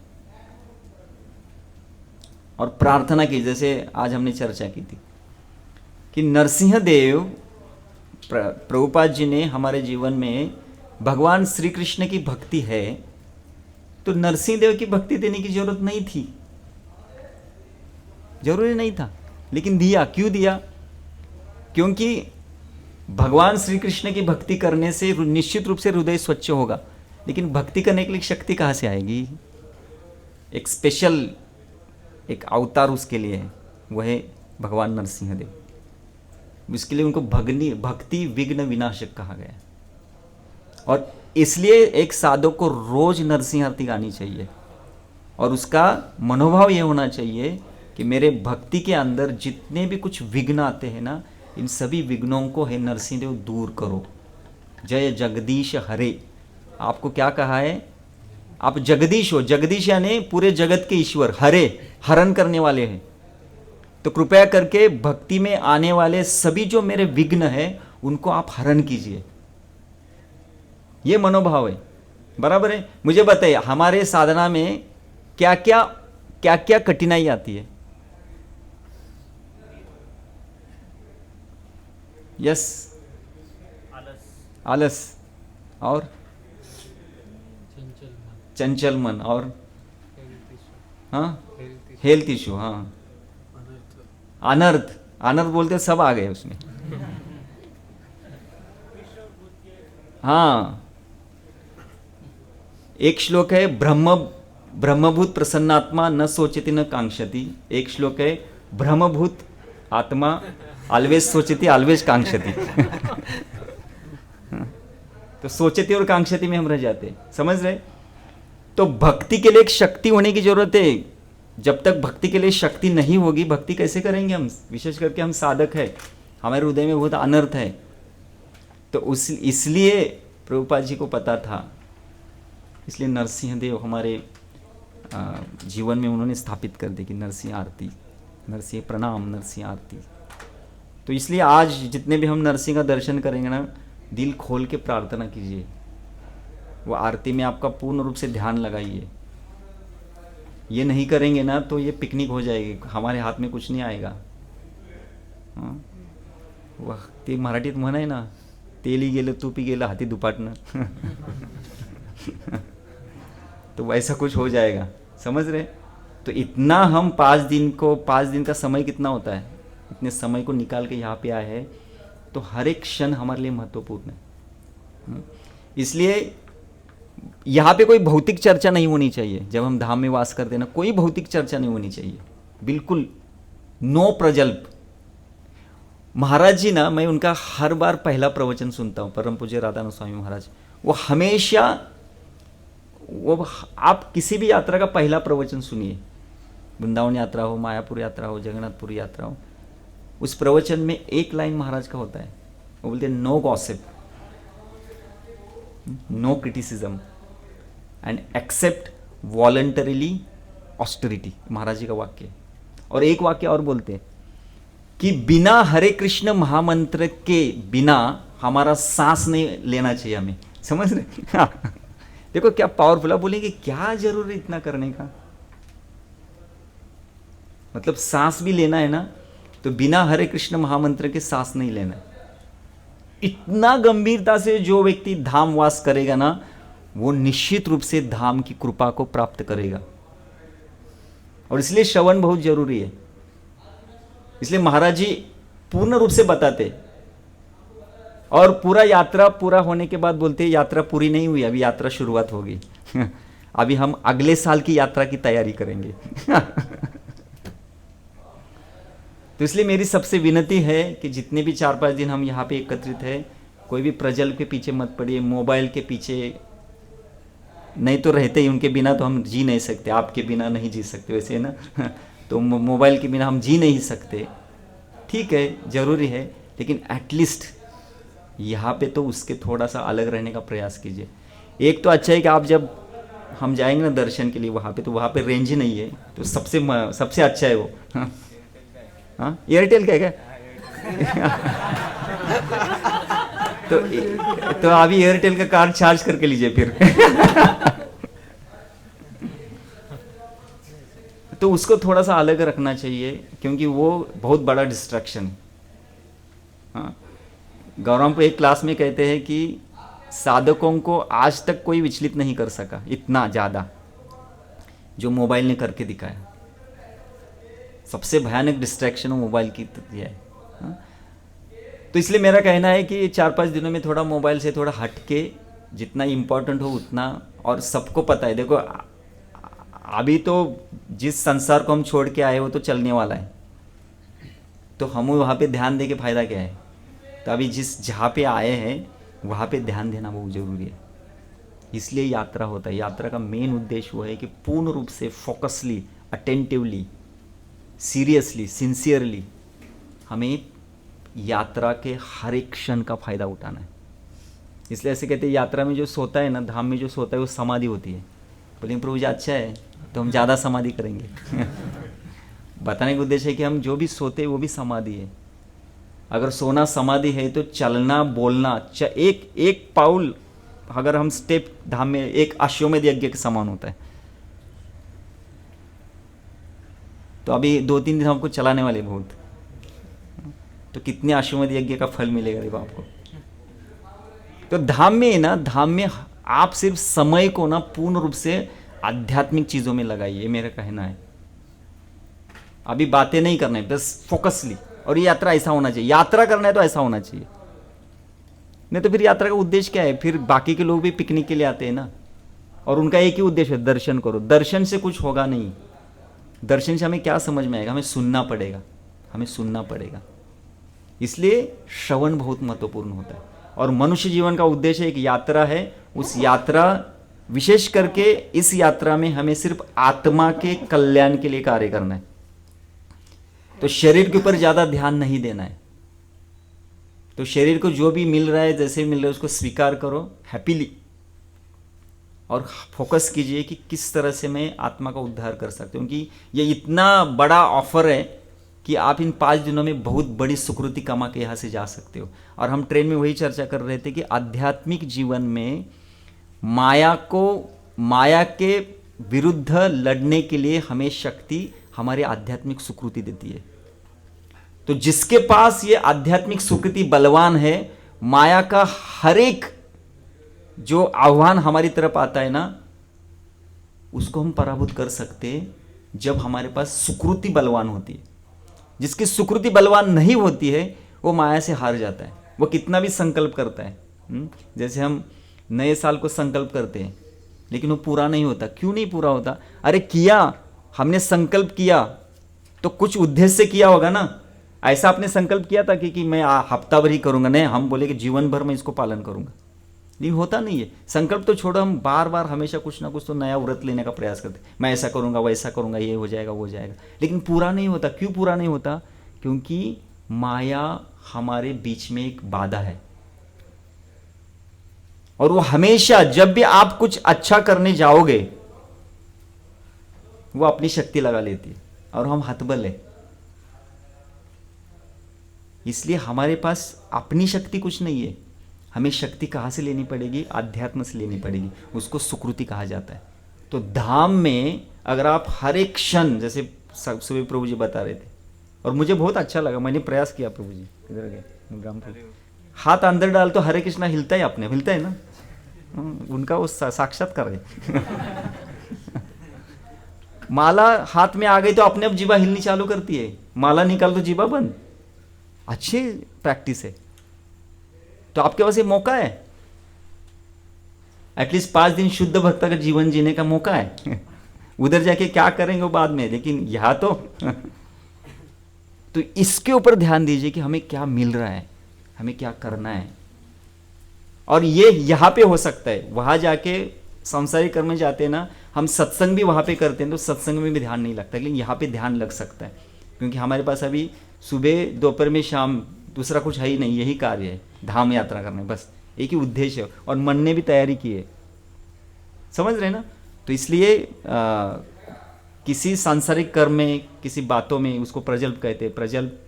और प्रार्थना कीजिए। जैसे आज हमने चर्चा की थी कि नरसिंह देव, प्रभुपाद जी ने हमारे जीवन में भगवान श्री कृष्ण की भक्ति है, तो नरसिंह देव की भक्ति देने की जरूरत नहीं थी, जरूरी नहीं था, लेकिन दिया। क्यों दिया? क्योंकि भगवान श्री कृष्ण की भक्ति करने से निश्चित रूप से हृदय स्वच्छ होगा, लेकिन भक्ति करने के लिए शक्ति कहाँ से आएगी? एक स्पेशल एक अवतार उसके लिए है, वह है भगवान नरसिंह देव। इसके लिए उनको भक्ति विघ्न विनाशक कहा गया। और इसलिए एक साधक को रोज नरसिंह आरती गानी चाहिए और उसका मनोभाव ये होना चाहिए कि मेरे भक्ति के अंदर जितने भी कुछ विघ्न आते हैं ना, इन सभी विघ्नों को हे नरसिंह देव दूर करो। जय जगदीश हरे। आपको क्या कहा है? आप जगदीश हो। जगदीश यानी पूरे जगत के ईश्वर, हरे हरण करने वाले हैं। तो कृपया करके भक्ति में आने वाले सभी जो मेरे विघ्न है उनको आप हरण कीजिए। ये मनोभाव है, बराबर है। मुझे बताइए हमारे साधना में क्या क्या कठिनाई आती है? यस, आलस और चंचल मन और हाँ हेल्थ इशू, हाँ अनर्थ। अनर्थ बोलते सब आ गए उसमें। हाँ, एक श्लोक है ब्रह्मभूत प्रसन्नात्मा न सोचती न कांक्षती। एक श्लोक है ब्रह्मभूत आत्मा ऑलवेज सोचती ऑलवेज कांक्षती। तो सोचती और कांक्षती में हम रह जाते, समझ रहे? तो भक्ति के लिए एक शक्ति होने की जरूरत है। जब तक भक्ति के लिए शक्ति नहीं होगी, भक्ति कैसे करेंगे हम? विशेष करके हम साधक है, हमारे हृदय में बहुत अनर्थ है। तो इसलिए प्रभुपाद जी को पता था, इसलिए नरसिंह देव हमारे जीवन में उन्होंने स्थापित कर दी कि नरसिंह आरती, नरसिंह प्रणाम, नरसिंह आरती। तो इसलिए आज जितने भी हम नरसिंह का दर्शन करेंगे ना, दिल खोल के प्रार्थना कीजिए। वो आरती में आपका पूर्ण रूप से ध्यान लगाइए। ये नहीं करेंगे ना तो ये पिकनिक हो जाएगी, हमारे हाथ में कुछ नहीं आएगा। हाँ, वह ते मराठीत म्हण आहे ना, तेली गेलं तुपी गेलं हाती दुपाटणं। तो वैसा कुछ हो जाएगा, समझ रहे? तो इतना हम 5 दिन का समय कितना होता है, इतने समय को निकाल के यहाँ पे आए हैं, तो हर एक क्षण हमारे लिए महत्वपूर्ण है। इसलिए यहाँ पे कोई भौतिक चर्चा नहीं होनी चाहिए। जब हम धाम में वास करते हैं ना, कोई भौतिक चर्चा नहीं होनी चाहिए, बिल्कुल नो प्रजल्प। महाराज जी ना, मैं उनका हर बार पहला प्रवचन सुनता हूँ, परम पूज्य राधानंद स्वामी महाराज। वो हमेशा, वो आप किसी भी यात्रा का पहला प्रवचन सुनिए, वृंदावन यात्रा हो, मायापुर यात्रा हो, जगन्नाथपुर यात्रा हो, उस प्रवचन में एक लाइन महाराज का होता है, वो बोलते हैं no gossip, no criticism and accept voluntarily austerity. महाराज जी का वाक्य है। और एक वाक्य और बोलते हैं कि बिना हरे कृष्ण महामंत्र के बिना हमारा सांस नहीं लेना चाहिए हमें, समझ रहे? देखो क्या पावरफुल। बोलेंगे क्या जरूर है इतना करने का? मतलब सांस भी लेना है ना, तो बिना हरे कृष्ण महामंत्र के सांस नहीं लेना है। इतना गंभीरता से जो व्यक्ति धाम वास करेगा ना, वो निश्चित रूप से धाम की कृपा को प्राप्त करेगा। और इसलिए श्रवण बहुत जरूरी है। इसलिए महाराज जी पूर्ण रूप से बताते, और पूरा यात्रा पूरा होने के बाद बोलते यात्रा पूरी नहीं हुई, अभी यात्रा शुरुआत होगी। अभी हम अगले साल की यात्रा की तैयारी करेंगे। तो इसलिए मेरी सबसे विनती है कि जितने भी 4-5 दिन हम यहाँ पे एकत्रित हैं, कोई भी प्रजल के पीछे मत पड़िए, मोबाइल के पीछे नहीं तो रहते ही, उनके बिना तो हम जी नहीं सकते, आपके बिना नहीं जी सकते वैसे, है ना? तो मोबाइल के बिना हम जी नहीं सकते, ठीक है, ज़रूरी है, लेकिन एटलीस्ट यहाँ पे तो उसके थोड़ा सा अलग रहने का प्रयास कीजिए। एक तो अच्छा है कि आप जब हम जाएंगे ना दर्शन के लिए वहाँ पे, तो वहाँ पे रेंज ही नहीं है, तो सबसे अच्छा है वो। हाँ, एयरटेल का है क्या? तो अभी एयरटेल का कार्ड चार्ज करके लीजिए फिर। तो उसको थोड़ा सा अलग रखना चाहिए, क्योंकि वो बहुत बड़ा डिस्ट्रैक्शन है। हाँ, गौरव एक क्लास में कहते हैं कि साधकों को आज तक कोई विचलित नहीं कर सका इतना ज़्यादा जो मोबाइल ने करके दिखाया। सबसे भयानक डिस्ट्रैक्शन मोबाइल की है। हाँ? तो इसलिए मेरा कहना है कि 4-5 दिनों में थोड़ा मोबाइल से थोड़ा हट के, जितना इम्पोर्टेंट हो उतना। और सबको पता है, देखो अभी तो जिस संसार को हम छोड़ के आए वो तो चलने वाला है, तो हम वहाँ पे ध्यान दे के फायदा क्या है? तो अभी जहाँ पे आए हैं वहाँ पे ध्यान देना बहुत ज़रूरी है। इसलिए यात्रा होता है। यात्रा का मेन उद्देश्य वो है कि पूर्ण रूप से फोकसली, अटेंटिवली, सीरियसली, सिंसियरली हमें यात्रा के हर एक क्षण का फायदा उठाना है। इसलिए ऐसे कहते हैं यात्रा में जो सोता है ना, धाम में जो सोता है वो समाधि होती है। बोलेंगे प्रभु जी अच्छा है तो हम ज़्यादा समाधि करेंगे। बताने का उद्देश्य है कि हम जो भी सोते हैं वो भी समाधि है। अगर सोना समाधि है तो चलना बोलना एक एक पाउल अगर हम स्टेप धाम में एक अश्वमेध यज्ञ के समान होता है। तो अभी 2-3 दिन हमको चलाने वाले बहुत, तो कितने अश्वमेध यज्ञ का फल मिलेगा देखो आपको। तो धाम में ना, धाम में आप सिर्फ समय को ना पूर्ण रूप से आध्यात्मिक चीजों में लगाइए, ये मेरा कहना है। अभी बातें नहीं करना है, बस फोकसली। और ये यात्रा ऐसा होना चाहिए, यात्रा करना है तो ऐसा होना चाहिए, नहीं तो फिर यात्रा का उद्देश्य क्या है? फिर बाकी के लोग भी पिकनिक के लिए आते हैं ना, और उनका एक ही उद्देश्य है दर्शन करो। दर्शन से कुछ होगा नहीं। दर्शन से हमें क्या समझ में आएगा? हमें सुनना पड़ेगा, हमें सुनना पड़ेगा। इसलिए श्रवण बहुत महत्वपूर्ण होता है। और मनुष्य जीवन का उद्देश्य एक यात्रा है। उस यात्रा, विशेष करके इस यात्रा में हमें सिर्फ आत्मा के कल्याण के लिए कार्य करना है। तो शरीर के ऊपर ज्यादा ध्यान नहीं देना है। तो शरीर को जो भी मिल रहा है, जैसे मिल रहा है, उसको स्वीकार करो हैप्पीली, और फोकस कीजिए कि किस तरह से मैं आत्मा का उद्धार कर सकता हूँ। क्योंकि ये इतना बड़ा ऑफर है कि आप इन 5 दिनों में बहुत बड़ी सुकृति कमा के यहाँ से जा सकते हो। और हम ट्रेन में वही चर्चा कर रहे थे कि आध्यात्मिक जीवन में माया के विरुद्ध लड़ने के लिए हमें शक्ति हमारे आध्यात्मिक सुकृति देती है। तो जिसके पास ये आध्यात्मिक सुकृति बलवान है, माया का हर एक जो आह्वान हमारी तरफ आता है ना, उसको हम पराभूत कर सकते हैं जब हमारे पास सुकृति बलवान होती है। जिसकी सुकृति बलवान नहीं होती है वो माया से हार जाता है। वो कितना भी संकल्प करता है, जैसे हम नए साल को संकल्प करते हैं लेकिन वो पूरा नहीं होता। क्यों नहीं पूरा होता? अरे किया, हमने संकल्प किया तो कुछ उद्देश्य से किया होगा ना। ऐसा आपने संकल्प किया था कि मैं हफ्ता भर ही करूंगा, नहीं हम बोले कि जीवन भर मैं इसको पालन करूंगा, नहीं होता नहीं है। संकल्प तो छोड़ो, हम बार बार हमेशा कुछ ना कुछ तो नया व्रत लेने का प्रयास करते, मैं ऐसा करूंगा, वैसा करूंगा, ये हो जाएगा, वो हो जाएगा, लेकिन पूरा नहीं होता। क्यों पूरा नहीं होता? क्योंकि माया हमारे बीच में एक बाधा है। और वो हमेशा जब भी आप कुछ अच्छा करने जाओगे वो अपनी शक्ति लगा लेती है, और हम हतबल है। इसलिए हमारे पास अपनी शक्ति कुछ नहीं है। हमें शक्ति कहाँ से लेनी पड़ेगी? आध्यात्म से लेनी पड़ेगी। उसको सुकृति कहा जाता है। तो धाम में अगर आप हर एक क्षण, जैसे सुबह प्रभु जी बता रहे थे और मुझे बहुत अच्छा लगा, मैंने प्रयास किया। प्रभु जी किधर गए? ग्राम हाथ अंदर डाल तो हरे कृष्णा हिलता है, अपने हिलता है ना, उनका वो साक्षात्कार है। माला हाथ में आ गई तो अपने आप जीवा हिलनी चालू करती है। माला निकाल तो जीवा बंद। अच्छी प्रैक्टिस है। तो आपके पास ये मौका है, एटलीस्ट 5 दिन शुद्ध भक्त का जीवन जीने का मौका है। उधर जाके क्या करेंगे वो बाद में, लेकिन यहां तो इसके ऊपर ध्यान दीजिए कि हमें क्या मिल रहा है, हमें क्या करना है। और ये यहां पे हो सकता है, वहां जाके सांसारिक कर्म में जाते हैं ना, हम सत्संग भी वहां पे करते हैं तो सत्संग में भी ध्यान नहीं लगता, लेकिन यहाँ पे ध्यान लग सकता है। क्योंकि हमारे पास अभी सुबह, दोपहर में, शाम दूसरा कुछ है ही नहीं, यही कार्य है, धाम यात्रा करने, बस एक ही उद्देश्य है। और मन ने भी तैयारी की है, समझ रहे ना। तो इसलिए किसी सांसारिक कर्म में, किसी बातों में, उसको प्रजल्प कहते हैं, प्रजल्प,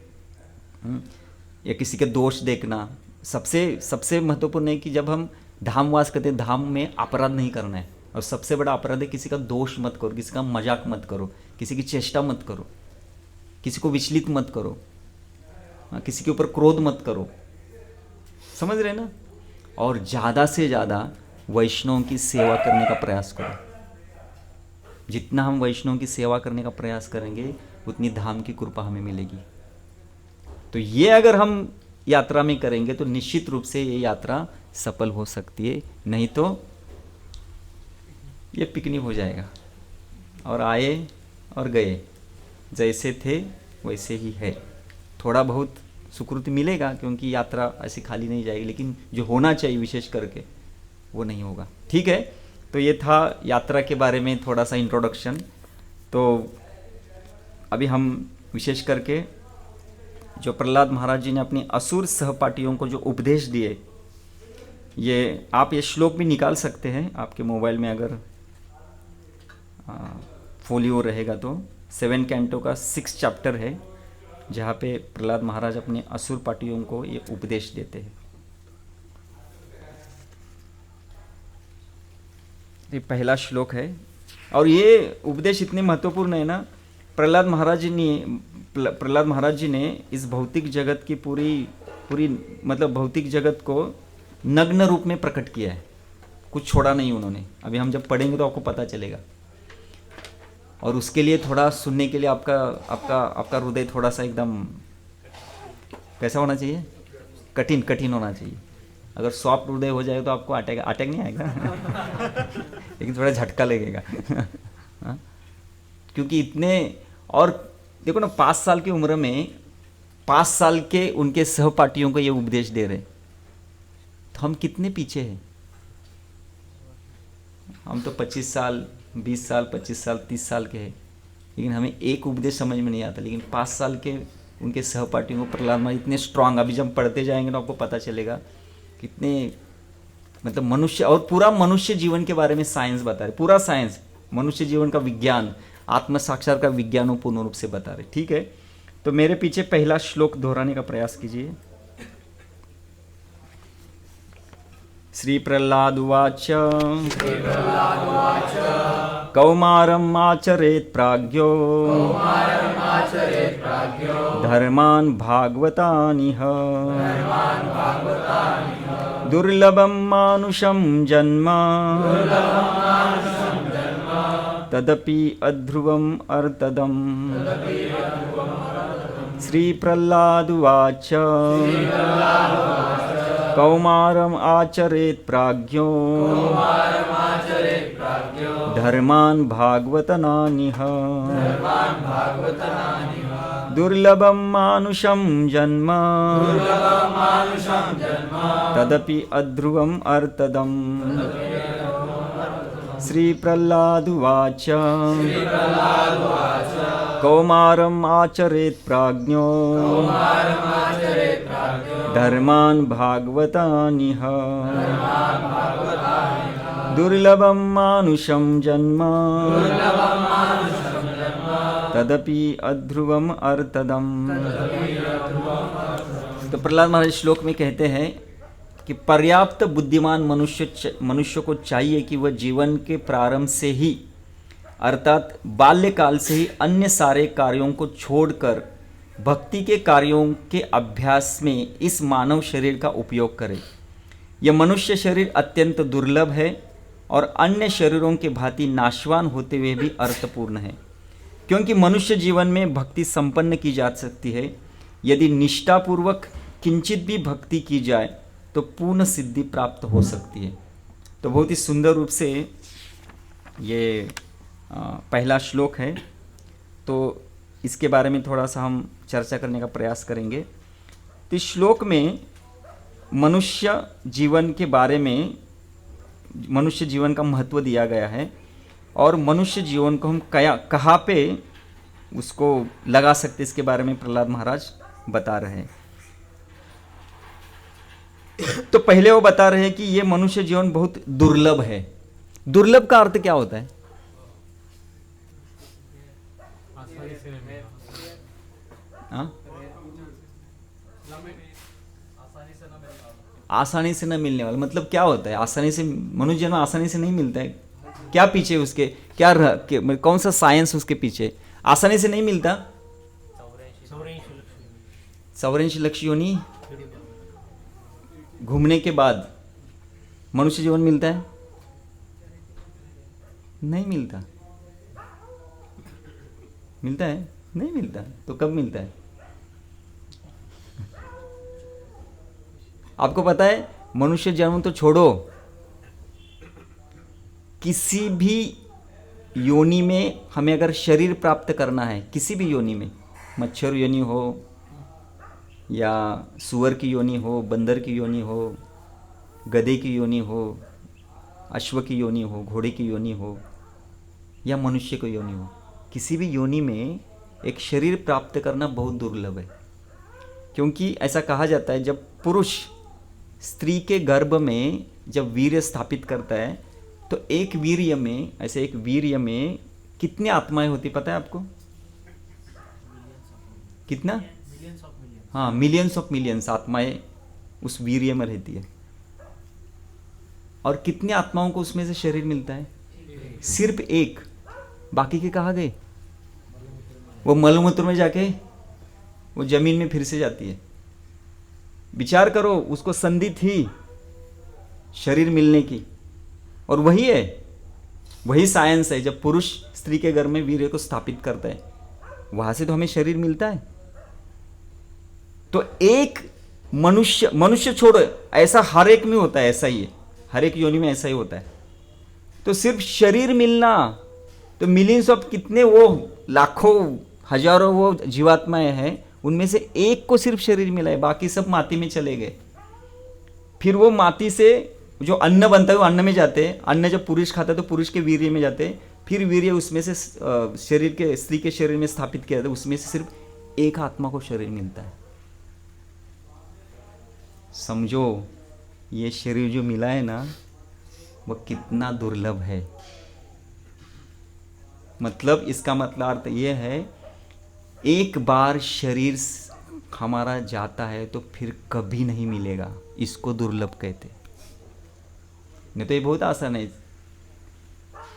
या किसी के दोष देखना सबसे महत्वपूर्ण है कि जब हम धामवास करते हैं, धाम में अपराध नहीं करना है। और सबसे बड़ा अपराध है किसी का दोष मत करो, किसी का मजाक मत करो, किसी की चेष्टा मत करो, किसी को विचलित मत करो, किसी के ऊपर क्रोध मत करो, समझ रहे ना। और ज़्यादा से ज़्यादा वैष्णवों की सेवा करने का प्रयास करो। जितना हम वैष्णवों की सेवा करने का प्रयास करेंगे उतनी धाम की कृपा हमें मिलेगी। तो ये अगर हम यात्रा में करेंगे तो निश्चित रूप से ये यात्रा सफल हो सकती है, नहीं तो ये पिकनिक हो जाएगा और आए और गए, जैसे थे वैसे ही है। थोड़ा बहुत सुकृति मिलेगा क्योंकि यात्रा ऐसी खाली नहीं जाएगी, लेकिन जो होना चाहिए विशेष करके वो नहीं होगा। ठीक है। तो ये था यात्रा के बारे में थोड़ा सा इंट्रोडक्शन। तो अभी हम विशेष करके जो प्रहलाद महाराज जी ने अपनी असुर सहपाठियों को जो उपदेश दिए, ये आप ये श्लोक भी निकाल सकते हैं आपके मोबाइल में, अगर फोलियो रहेगा तो 7 कैंटो का 6 चैप्टर है, जहाँ पे प्रहलाद महाराज अपने असुर पार्टियों को ये उपदेश देते हैं। ये पहला श्लोक है और ये उपदेश इतने महत्वपूर्ण है ना, प्रहलाद महाराज जी ने इस भौतिक जगत की पूरी मतलब भौतिक जगत को नग्न रूप में प्रकट किया है, कुछ छोड़ा नहीं उन्होंने। अभी हम जब पढ़ेंगे तो आपको पता चलेगा। और उसके लिए थोड़ा सुनने के लिए आपका हृदय थोड़ा सा एकदम कैसा होना चाहिए, कठिन होना चाहिए। अगर सॉफ्ट हृदय हो जाए तो आपको अटैक नहीं आएगा लेकिन थोड़ा झटका लगेगा क्योंकि इतने, और देखो ना 5 साल की उम्र में 5 साल के उनके सहपाठियों को ये उपदेश दे रहे, तो हम कितने पीछे हैं। हम तो 25 साल 20 साल 25 साल 30 साल के हैं, लेकिन हमें एक उपदेश समझ में नहीं आता। लेकिन 5 साल के उनके सहपाठियों को प्रहलाद महाराज इतने स्ट्रांग, अभी जब पढ़ते जाएंगे तो आपको पता चलेगा कितने, मतलब मनुष्य और पूरा मनुष्य जीवन के बारे में साइंस बता रहे, पूरा साइंस, मनुष्य जीवन का विज्ञान, आत्म साक्षात्कार का विज्ञान पूर्ण रूप से बता रहे। ठीक है, तो मेरे पीछे पहला श्लोक दोहराने का प्रयास कीजिए। श्री प्रहलाद उवाच कौमारम् आचरेत् प्राज्ञो धर्मान् भागवतानिह दुर्लभं मानुषं जन्म तदपि अध्रुवम् अर्तदम्। श्री प्रहलाद उवाच कौमारम् आचरेत् प्राज्ञो धर्मान् भागवतानिह दुर्लभं मानुषं जन्म तदपि अध्रुवम् अर्तदम्। श्री प्रहलाद उवाच कौमारम् आचरेत् प्राज्ञो धर्मान् भागवतानिह दुर्लभं मानुषं जन्म तदपि अध्रुवम् अर्तदम्। तो प्रहलाद महाराज श्लोक में कहते हैं कि पर्याप्त बुद्धिमान मनुष्य को चाहिए कि वह जीवन के प्रारंभ से ही, अर्थात बाल्यकाल से ही अन्य सारे कार्यों को छोड़कर भक्ति के कार्यों के अभ्यास में इस मानव शरीर का उपयोग करे। यह मनुष्य शरीर अत्यंत दुर्लभ है और अन्य शरीरों के भांति नाशवान होते हुए भी अर्थपूर्ण है, क्योंकि मनुष्य जीवन में भक्ति संपन्न की जा सकती है। यदि निष्ठापूर्वक किंचित भी भक्ति की जाए तो पूर्ण सिद्धि प्राप्त हो सकती है। तो बहुत ही सुंदर रूप से ये पहला श्लोक है, तो इसके बारे में थोड़ा सा हम चर्चा करने का प्रयास करेंगे। तो इस श्लोक में मनुष्य जीवन के बारे में, मनुष्य जीवन का महत्व दिया गया है और मनुष्य जीवन को हम कहाँ पे उसको लगा सकते, इसके बारे में प्रहलाद महाराज बता रहे हैं। तो पहले वो बता रहे हैं कि ये मनुष्य जीवन बहुत दुर्लभ है। दुर्लभ का अर्थ क्या होता है? आसानी से न मिलने वाला मतलब क्या होता है? आसानी से मनुष्य जन्म आसानी से नहीं मिलता है। क्या पीछे उसके क्या कौन सा साइंस उसके पीछे? आसानी से नहीं मिलता। 84 लक्ष योनि घूमने के बाद मनुष्य जीवन मिलता है? नहीं मिलता। मिलता है? नहीं मिलता। तो कब मिलता है? आपको पता है, मनुष्य जन्म तो छोड़ो, किसी भी योनि में हमें अगर शरीर प्राप्त करना है, किसी भी योनि में, मच्छर योनि हो या सुअर की योनि हो, बंदर की योनि हो, गधे की योनि हो, अश्व की योनि हो, घोड़े की योनि हो या मनुष्य की योनि हो, किसी भी योनि में एक शरीर प्राप्त करना बहुत दुर्लभ है। क्योंकि ऐसा कहा जाता है जब पुरुष स्त्री के गर्भ में जब वीर्य स्थापित करता है तो एक वीर्य में, ऐसे एक वीर्य में कितनी आत्माएं होती पता है आपको? कितना? हाँ, मिलियंस ऑफ मिलियंस आत्माएं उस वीर्य में रहती है। और कितनी आत्माओं को उसमें से शरीर मिलता है? सिर्फ एक। बाकी के कहाँ गए? वो मलमूत्र में जाके वो जमीन में फिर से जाती है। विचार करो, उसको संधि थी शरीर मिलने की, और वही है, वही साइंस है। जब पुरुष स्त्री के गर्भ में वीर्य को स्थापित करता है, वहां से तो हमें शरीर मिलता है। तो एक मनुष्य छोड़ो, ऐसा हर एक में होता है, ऐसा ही है, हर एक योनि में ऐसा ही होता है। तो सिर्फ शरीर मिलना, तो मिलियंस ऑफ कितने, वो लाखों हजारों वो जीवात्माएं हैं, उनमें से एक को सिर्फ शरीर मिला है, बाकी सब माटी में चले गए। फिर वो माटी से जो अन्न बनता है वो अन्न में जाते हैं, अन्न जब पुरुष खाता है तो पुरुष के वीर्य में जाते हैं, फिर वीर्य उसमें से शरीर के, स्त्री के शरीर में स्थापित किया जाता है, उसमें से सिर्फ एक आत्मा को शरीर मिलता है। समझो ये शरीर जो मिला है ना, वो कितना दुर्लभ है। मतलब इसका मतलब अर्थ ये है, एक बार शरीर हमारा जाता है तो फिर कभी नहीं मिलेगा, इसको दुर्लभ कहते। नहीं तो ये बहुत आसान है,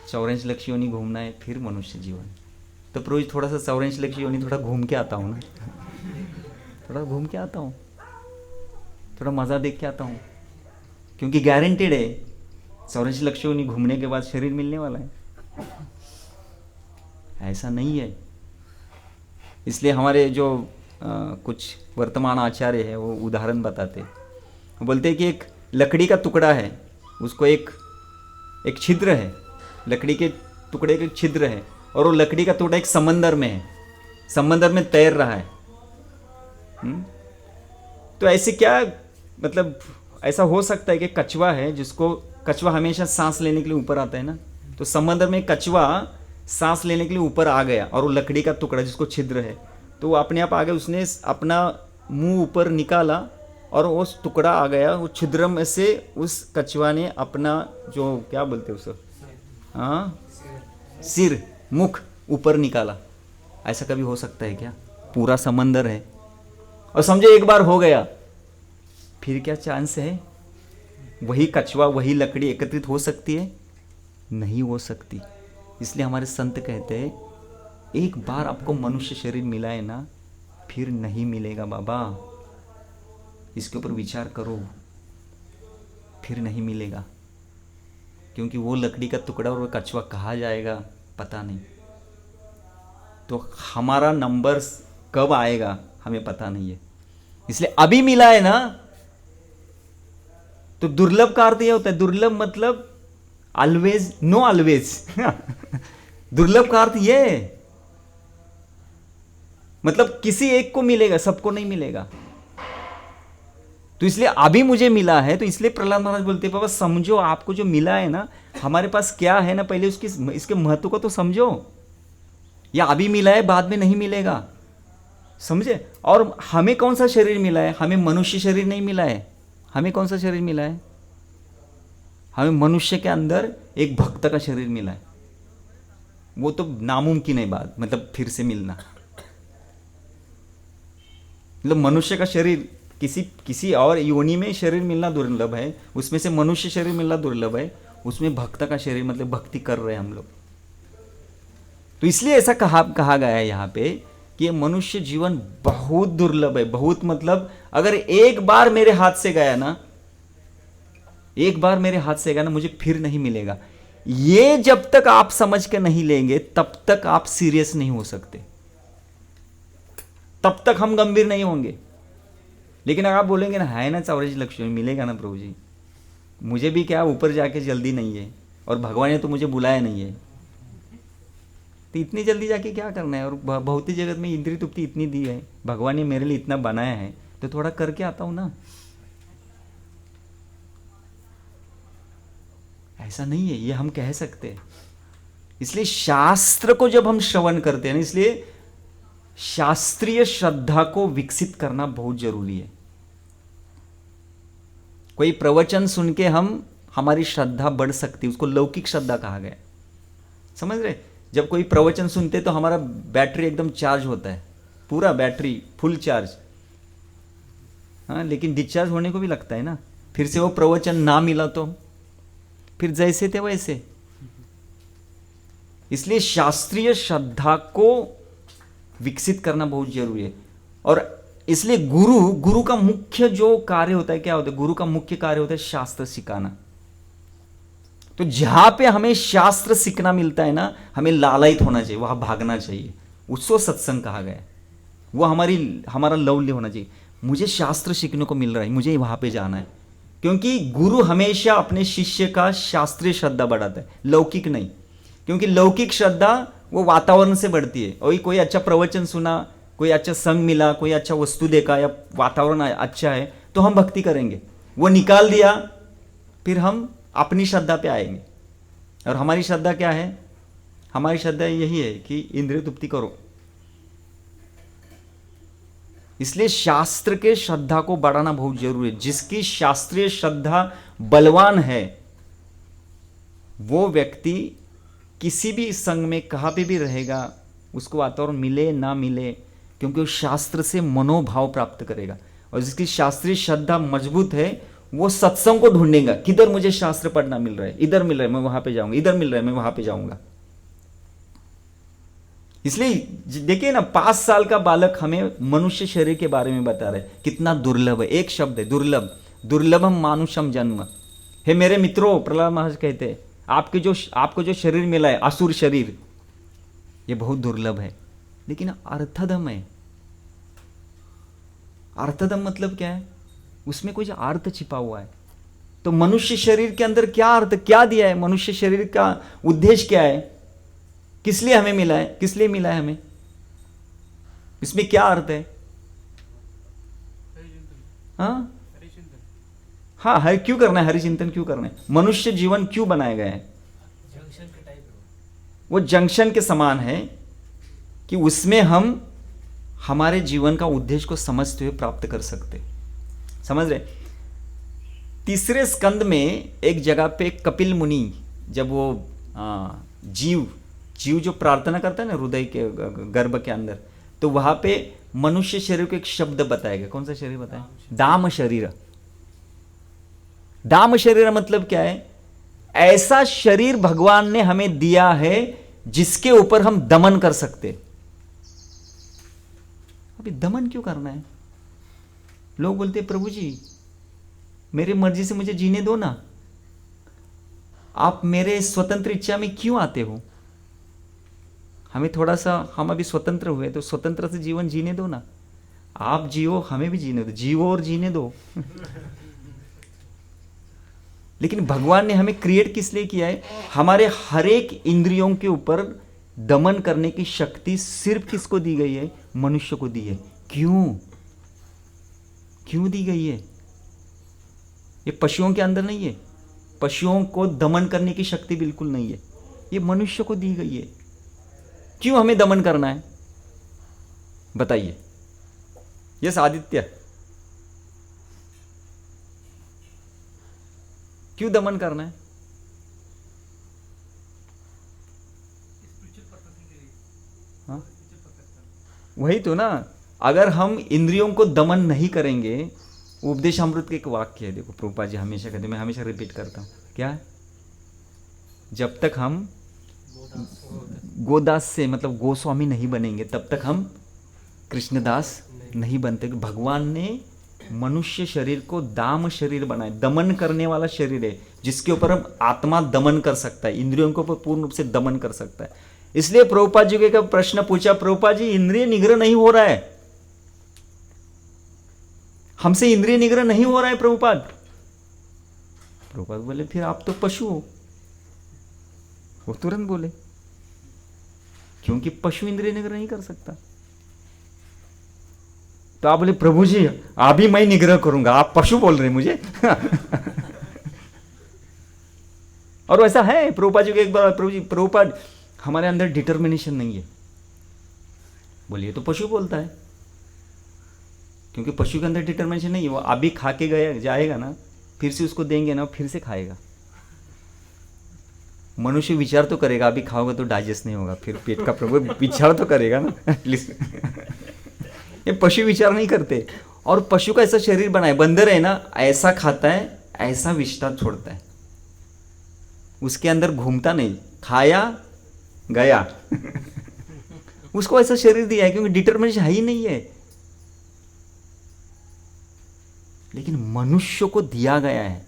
84 लाख योनि घूमना है फिर मनुष्य जीवन। तो प्रभु जी थोड़ा सा 84 लाख योनि थोड़ा घूम के आता हूँ ना, थोड़ा घूम के आता हूँ, थोड़ा मज़ा देख के आता हूँ, क्योंकि गारंटेड है 84 लाख योनि घूमने के बाद शरीर मिलने वाला है। ऐसा नहीं है। इसलिए हमारे जो कुछ वर्तमान आचार्य है वो उदाहरण बताते, वो बोलते हैं कि एक लकड़ी का टुकड़ा है, उसको एक छिद्र है, लकड़ी के टुकड़े के छिद्र है, और वो लकड़ी का टुकड़ा एक समंदर में है, समंदर में तैर रहा है। तो ऐसे क्या मतलब, ऐसा हो सकता है कि कछुआ है, जिसको कछुआ हमेशा सांस लेने के लिए ऊपर आता है ना, तो समंदर में कछुआ सांस लेने के लिए ऊपर आ गया, और वो लकड़ी का टुकड़ा जिसको छिद्र है, तो वो अपने आप आ गया, उसने अपना मुंह ऊपर निकाला और उस टुकड़ा आ गया, वो छिद्र में से उस कछुआ ने अपना जो क्या बोलते हैं उसको, हाँ, सिर, मुख ऊपर निकाला। ऐसा कभी हो सकता है क्या? पूरा समंदर है और समझो एक बार हो गया, फिर क्या चांस है वही कछुआ वही लकड़ी एकत्रित हो सकती है? नहीं हो सकती। इसलिए हमारे संत कहते हैं, एक बार आपको मनुष्य शरीर मिला है ना, फिर नहीं मिलेगा बाबा, इसके ऊपर विचार करो, फिर नहीं मिलेगा। क्योंकि वो लकड़ी का टुकड़ा और वो कछुआ कहाँ जाएगा पता नहीं, तो हमारा नंबर कब आएगा हमें पता नहीं है। इसलिए अभी मिला है ना, तो दुर्लभ का अर्थ यह होता है, दुर्लभ मतलब ऑलवेज, नो ऑलवेज। दुर्लभ का अर्थ यह है, मतलब किसी एक को मिलेगा, सबको नहीं मिलेगा। तो इसलिए अभी मुझे मिला है, तो इसलिए प्रहलाद महाराज बोलते हैं, बाबा समझो आपको जो मिला है ना, हमारे पास क्या है ना, पहले इसके महत्व को तो समझो। या अभी मिला है बाद में नहीं मिलेगा, समझे। और हमें कौन सा शरीर मिला है? हमें मनुष्य शरीर नहीं मिला है। हमें कौन सा शरीर मिला है? हमें मनुष्य के अंदर एक भक्त का शरीर मिला है। वो तो नामुमकिन है बात, मतलब फिर से मिलना, मतलब मनुष्य का शरीर किसी और योनि में शरीर मिलना दुर्लभ है, उसमें से मनुष्य शरीर मिलना दुर्लभ है, उसमें भक्त का शरीर, मतलब भक्ति कर रहे हैं हम लोग। तो इसलिए ऐसा कहा गया है यहाँ पे कि ये मनुष्य जीवन बहुत दुर्लभ है। बहुत मतलब अगर एक बार मेरे हाथ से गया ना, एक बार मेरे हाथ से गया ना, मुझे फिर नहीं मिलेगा। ये जब तक आप समझ के नहीं लेंगे तब तक आप सीरियस नहीं हो सकते, तब तक हम गंभीर नहीं होंगे। लेकिन अगर आप बोलेंगे ना, है ना 84 लाख मिलेगा ना प्रभु जी, मुझे भी क्या ऊपर जाके जल्दी नहीं है, और भगवान ने तो मुझे बुलाया नहीं है, तो इतनी जल्दी जाके क्या करना है। और भौतिक जगत में इंद्रिय तृप्ति इतनी दी है, भगवान ने मेरे लिए इतना बनाया है, तो थोड़ा करके आता हूं ना। ऐसा नहीं है, ये हम कह सकते हैं। इसलिए शास्त्र को जब हम श्रवण करते हैं ना, इसलिए शास्त्रीय श्रद्धा को विकसित करना बहुत जरूरी है। कोई प्रवचन सुन के हमारी श्रद्धा बढ़ सकती है, उसको लौकिक श्रद्धा कहा गया। समझ रहे? जब कोई प्रवचन सुनते तो हमारा बैटरी एकदम चार्ज होता है, पूरा बैटरी फुल चार्ज। हाँ, लेकिन डिस्चार्ज होने को भी लगता है ना, फिर से वो प्रवचन ना मिला तो फिर जैसे थे वैसे। इसलिए शास्त्रीय श्रद्धा को विकसित करना बहुत जरूरी है। और इसलिए गुरु का मुख्य जो कार्य होता है, क्या होता है? गुरु का मुख्य कार्य होता है शास्त्र सिखाना। तो जहां पे हमें शास्त्र सीखना मिलता है ना, हमें लालायित होना चाहिए, वहां भागना चाहिए। उसको सत्संग कहा गया है। वो हमारा लौल्य होना चाहिए। मुझे शास्त्र सीखने को मिल रहा है, मुझे वहां पे जाना है। क्योंकि गुरु हमेशा अपने शिष्य का शास्त्रीय श्रद्धा बढ़ाता है, लौकिक नहीं। क्योंकि लौकिक श्रद्धा वो वातावरण से बढ़ती है। और कोई अच्छा प्रवचन सुना, कोई अच्छा संग मिला, कोई अच्छा वस्तु देखा, या वातावरण अच्छा है तो हम भक्ति करेंगे। वो निकाल दिया, फिर हम अपनी श्रद्धा पे आएंगे। और हमारी श्रद्धा क्या है? हमारी श्रद्धा यही है कि इंद्रिय तृप्ति करो। इसलिए शास्त्र के श्रद्धा को बढ़ाना बहुत जरूरी है। जिसकी शास्त्रीय श्रद्धा बलवान है, वो व्यक्ति किसी भी संघ में कहाँ पे भी रहेगा, उसको वातावरण मिले ना मिले, क्योंकि वो शास्त्र से मनोभाव प्राप्त करेगा। और जिसकी शास्त्रीय श्रद्धा मजबूत है, वो सत्संग को ढूंढेगा। किधर मुझे शास्त्र पढ़ना मिल रहा है, इधर मिल रहा है मैं वहां पे जाऊंगा, इधर मिल रहा है मैं वहां पे जाऊंगा। इसलिए देखिए ना, 5 साल का बालक हमें मनुष्य शरीर के बारे में बता रहे, कितना दुर्लभ है। एक शब्द है दुर्लभ, दुर्लभम मानुषम जन्म। हे मेरे मित्रों, प्रहलाद महाराज कहते हैं, आपको जो शरीर मिला है, असुर शरीर, ये बहुत दुर्लभ है, लेकिन अर्थदम है। अर्थदम मतलब क्या है? उसमें कुछ अर्थ छिपा हुआ है। तो मनुष्य शरीर के अंदर क्या अर्थ, क्या दिया है? मनुष्य शरीर का उद्देश्य क्या है? किस लिए हमें मिला है? किस लिए मिला है हमें? इसमें क्या अर्थ है? हाँ हाँ, क्यों करना है हरिचिंतन? क्यों करना है? मनुष्य जीवन क्यों बनाया गया है? जंक्शन के टाइप। वो जंक्शन के समान है कि उसमें हम हमारे जीवन का उद्देश्य को समझते हुए प्राप्त कर सकते। समझ रहे? तीसरे स्कंद में एक जगह पे कपिल मुनि, जब वो जीव जो प्रार्थना करता है ना हृदय के गर्भ के अंदर, तो वहां पे मनुष्य शरीर को एक शब्द बताया गया। कौन सा शरीर बताया? दाम शरीर। दाम शरीर मतलब क्या है? ऐसा शरीर भगवान ने हमें दिया है जिसके ऊपर हम दमन कर सकते। अभी दमन क्यों करना है? लोग बोलते हैं, प्रभु जी मेरी मर्जी से मुझे जीने दो ना, आप मेरे स्वतंत्र इच्छा में क्यों आते हो? हमें थोड़ा सा, हम अभी स्वतंत्र हुए तो स्वतंत्र से जीवन जीने दो ना। आप जियो, हमें भी जीने दो, जियो और जीने दो। लेकिन भगवान ने हमें क्रिएट किस लिए किया है? हमारे हर एक इंद्रियों के ऊपर दमन करने की शक्ति सिर्फ किसको दी गई है? मनुष्य को दी है। क्यों दी गई है? ये पशुओं के अंदर नहीं है। पशुओं को दमन करने की शक्ति बिल्कुल नहीं है, ये मनुष्य को दी गई है। क्यों हमें दमन करना है बताइए? यस आदित्य, क्यों दमन करना है? हाँ? वही तो ना। अगर हम इंद्रियों को दमन नहीं करेंगे, उपदेश अमृत के एक वाक्य है, देखो प्रभुपाद जी हमेशा कहते, मैं हमेशा रिपीट करता हूँ, क्या है? जब तक हम गोदास से मतलब गोस्वामी नहीं बनेंगे, तब तक हम कृष्णदास नहीं बनते। भगवान ने मनुष्य शरीर को दाम शरीर बनाए, दमन करने वाला शरीर है, जिसके ऊपर हम आत्मा दमन कर सकता है, इंद्रियों के ऊपर पूर्ण रूप से दमन कर सकता है। इसलिए प्रभुपाद जी का प्रश्न पूछा, प्रभुपाद जी इंद्रिय निग्रह नहीं हो रहा है, हमसे इंद्रिय निग्रह नहीं हो रहा है प्रभुपाद। प्रभुपाद बोले, फिर आप तो पशु हो। वो तुरंत बोले, क्योंकि पशु इंद्रिय निग्रह नहीं कर सकता। तो आप बोले, प्रभु जी अभी मैं निग्रह करूंगा, आप पशु बोल रहे मुझे। और वैसा है। प्रभुपाद जी को एक बार प्रभु जी, प्रभुपाद हमारे अंदर डिटर्मिनेशन नहीं है। बोलिए तो पशु बोलता है, क्योंकि पशु के अंदर डिटर्मिनेशन नहीं है। वो अभी खा के गया जाएगा ना, फिर से उसको देंगे ना, फिर से खाएगा। मनुष्य विचार तो करेगा, अभी खाओगे तो डाइजेस्ट नहीं होगा, फिर पेट का प्रॉब्लम, विचार तो करेगा ना एटलीस्ट। ये पशु विचार नहीं करते। और पशु का ऐसा शरीर बना है, बंदर है ना, ऐसा खाता है, ऐसा विष्ठा छोड़ता है, उसके अंदर घूमता नहीं, खाया गया। उसको ऐसा शरीर दिया है क्योंकि डिटर्मिनेशन है ही नहीं है। लेकिन मनुष्य को दिया गया है,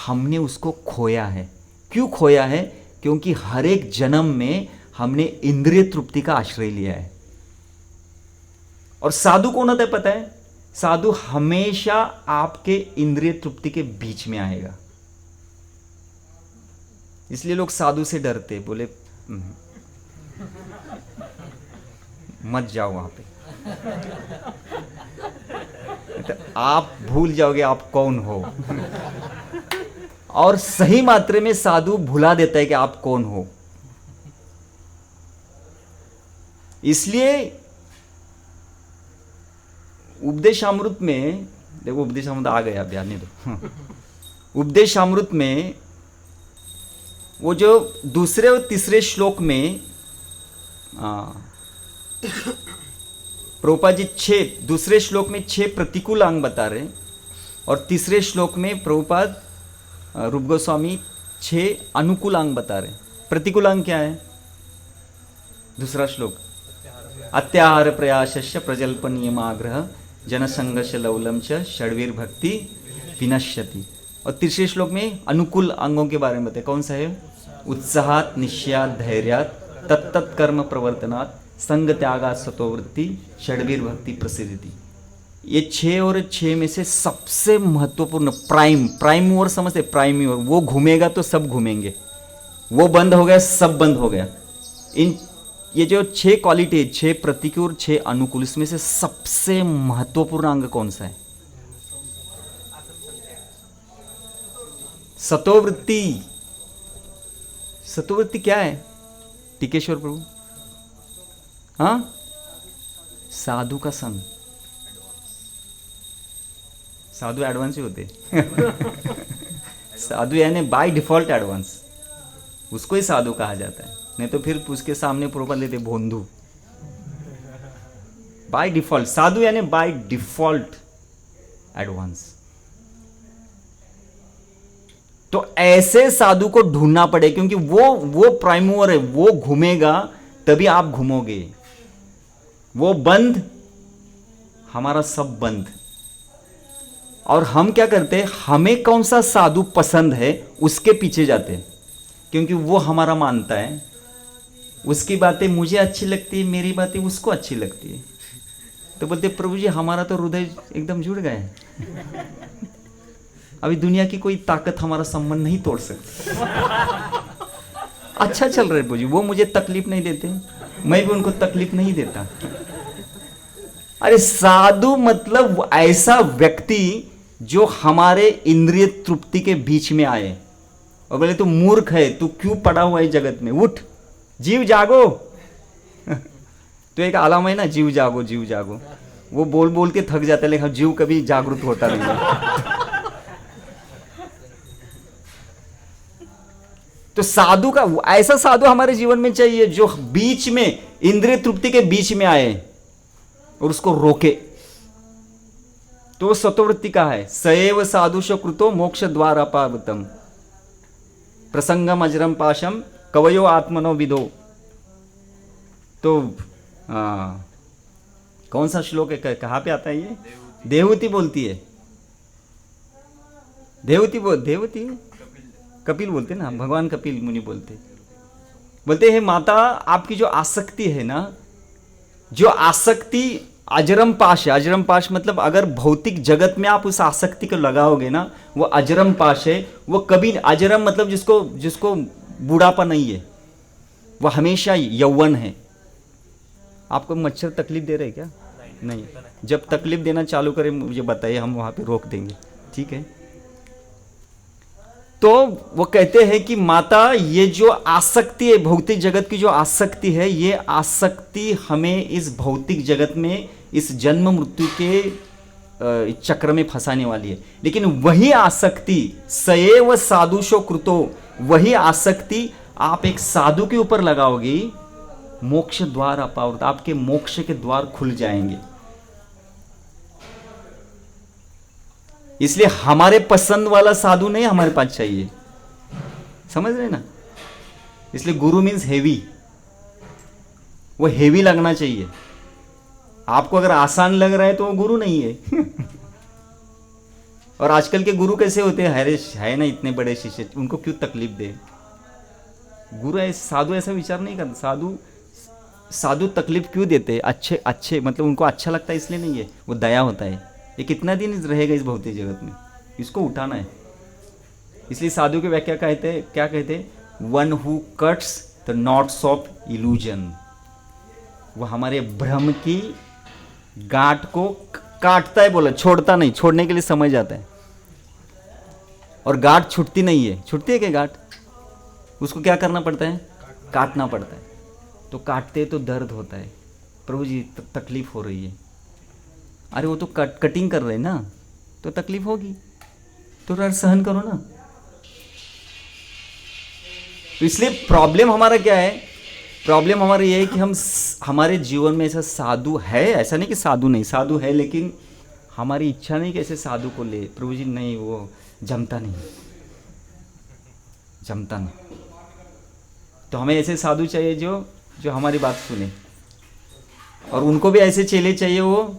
हमने उसको खोया है। क्यों खोया है? क्योंकि हर एक जन्म में हमने इंद्रिय तृप्ति का आश्रय लिया है। और साधु कौन होता है पता है? साधु हमेशा आपके इंद्रिय तृप्ति के बीच में आएगा। इसलिए लोग साधु से डरते, बोले मत जाओ वहां पे, तो आप भूल जाओगे आप कौन हो। और सही मात्रा में साधु भुला देता है कि आप कौन हो। इसलिए उपदेशामृत में देखो, उपदेशामृत आ गया, बयान नहीं दो। उपदेशामृत में वो जो दूसरे और तीसरे श्लोक में प्रभुपाद जी दूसरे श्लोक में 6 प्रतिकूल अंग बता रहे हैं, और तीसरे श्लोक में प्रभुपाद रूप गोस्वामी 6 अनुकूल अंग बता रहे हैं। प्रतिकूल अंग क्या है? दूसरा श्लोक, अत्याहार प्रयासस्य प्रजल्प नियमाग्रह जनसंघर्ष लौलम च षड्वीर भक्ति विनश्यति। और तीसरे श्लोक में अनुकूल अंगों के बारे में बताए। कौन सा है? उत्साहात निश्चयात धैर्यात तत्तत् कर्म प्रवर्तनात् संग त्यागात सतोवृत्ति षड्वीर भक्ति प्रसिद्धि। ये 6 और 6 में से सबसे महत्वपूर्ण प्राइम मूवर समझते? प्राइम मूवर वो घूमेगा तो सब घूमेंगे, वो बंद हो गया सब बंद हो गया। ये जो 6 क्वालिटी, 6 प्रतिकूल 6 अनुकूल, इसमें से सबसे महत्वपूर्ण अंग कौन सा है? सतोवृत्ति। सतोवृत्ति क्या है टिकेश्वर प्रभु? हाँ, साधु का संग। साधु एडवांस ही होते। साधु यानी बाय डिफॉल्ट एडवांस, उसको ही साधु कहा जाता है। नहीं तो फिर उसके सामने प्रोपर लेते भोंदू। बाय डिफॉल्ट साधु यानी बाय डिफॉल्ट एडवांस। तो ऐसे साधु को ढूंढना पड़े, क्योंकि वो प्राइम मूवर है, वो घूमेगा तभी आप घूमोगे। वो बंद, हमारा सब बंद। और हम क्या करते हैं? हमें कौन सा साधु पसंद है उसके पीछे जाते हैं, क्योंकि वो हमारा मानता है, उसकी बातें मुझे अच्छी लगती है, मेरी बातें उसको अच्छी लगती है। तो बोलते प्रभु जी हमारा तो हृदय एकदम जुड़ गए हैं, अभी दुनिया की कोई ताकत हमारा संबंध नहीं तोड़ सकती। अच्छा चल रहा है प्रभु जी, वो मुझे तकलीफ नहीं देते, मैं भी उनको तकलीफ नहीं देता। अरे साधु मतलब ऐसा व्यक्ति जो हमारे इंद्रिय तृप्ति के बीच में आए और बोले तू मूर्ख है, तू क्यों पड़ा हुआ है जगत में, उठ जीव जागो। तो एक आलम है ना, जीव जागो जीव जागो। वो बोल बोल के थक जाता है, लेकिन जीव कभी जागरूक होता नहीं है। तो साधु का ऐसा साधु हमारे जीवन में चाहिए जो बीच में इंद्रिय तृप्ति के बीच में आए और उसको रोके। तो सतोवृत्ति का है, सएव साधुष कृतो मोक्ष द्वार अपावृतम प्रसंगम अजरम पाशम कवयो आत्मनो विदो। तो कौन सा श्लोक है, कहाँ पे आता है ये? देवहूति बोलती है, देवहूति कपिल बोलते ना, भगवान कपिल मुनि बोलते हैं माता आपकी जो आसक्ति है ना, जो आसक्ति अजरम पाश है। अजरम पाश मतलब अगर भौतिक जगत में आप उस आसक्ति को लगाओगे ना, वो अजरम पाश है। वो कभी अजरम मतलब जिसको बूढ़ापा नहीं है, वो हमेशा यौवन है। आपको मच्छर तकलीफ दे रहे हैं क्या? नहीं। जब तकलीफ देना चालू करें मुझे बताइए, हम वहां पे रोक देंगे, ठीक है? तो वो कहते हैं कि माता, ये जो आसक्ति है, भौतिक जगत की जो आसक्ति है, ये आसक्ति हमें इस भौतिक जगत में, इस जन्म मृत्यु के चक्र में फंसाने वाली है। लेकिन वही आसक्ति, सएव साधुषो कृतो, वही आसक्ति आप एक साधु के ऊपर लगाओगे, मोक्ष द्वार अपावृत, आपके मोक्ष के द्वार खुल जाएंगे। इसलिए हमारे पसंद वाला साधु नहीं हमारे पास चाहिए, समझ रहे ना। इसलिए गुरु मीन्स हेवी, वो हेवी लगना चाहिए। आपको अगर आसान लग रहा है तो वो गुरु नहीं है। और आजकल के गुरु कैसे होते हैं, अरे है ना इतने बड़े शिष्य, उनको क्यों तकलीफ दे। गुरु ऐसे, साधु ऐसा विचार नहीं करता। साधु तकलीफ क्यों देते हैं, अच्छे मतलब उनको अच्छा लगता है इसलिए नहीं है, वो दया होता है। ये कितना दिन रहेगा इस भौतिक जगत में, इसको उठाना है। इसलिए साधु की व्याख्या क्या कहते हैं, one who cuts the knots of illusion, वो हमारे भ्रम की गांठ को काटता है, बोला छोड़ता नहीं, छोड़ने के लिए समझ जाता है। और गांठ छूटती नहीं है, छूटती है क्या गांठ, उसको क्या करना पड़ता है, काटना पड़ता है। तो काटते तो दर्द होता है, प्रभु जी तकलीफ हो रही है। अरे वो तो कटिंग कर रहे हैं ना, तो तकलीफ होगी, तो डर सहन करो ना। तो इसलिए प्रॉब्लम हमारा क्या है, प्रॉब्लम हमारा ये है कि हमारे जीवन में ऐसा साधु है, ऐसा नहीं कि साधु नहीं, साधु है, लेकिन हमारी इच्छा नहीं कि ऐसे साधु को ले। प्रभु जी नहीं, वो जमता नहीं। तो हमें ऐसे साधु चाहिए जो हमारी बात सुने, और उनको भी ऐसे चेले चाहिए वो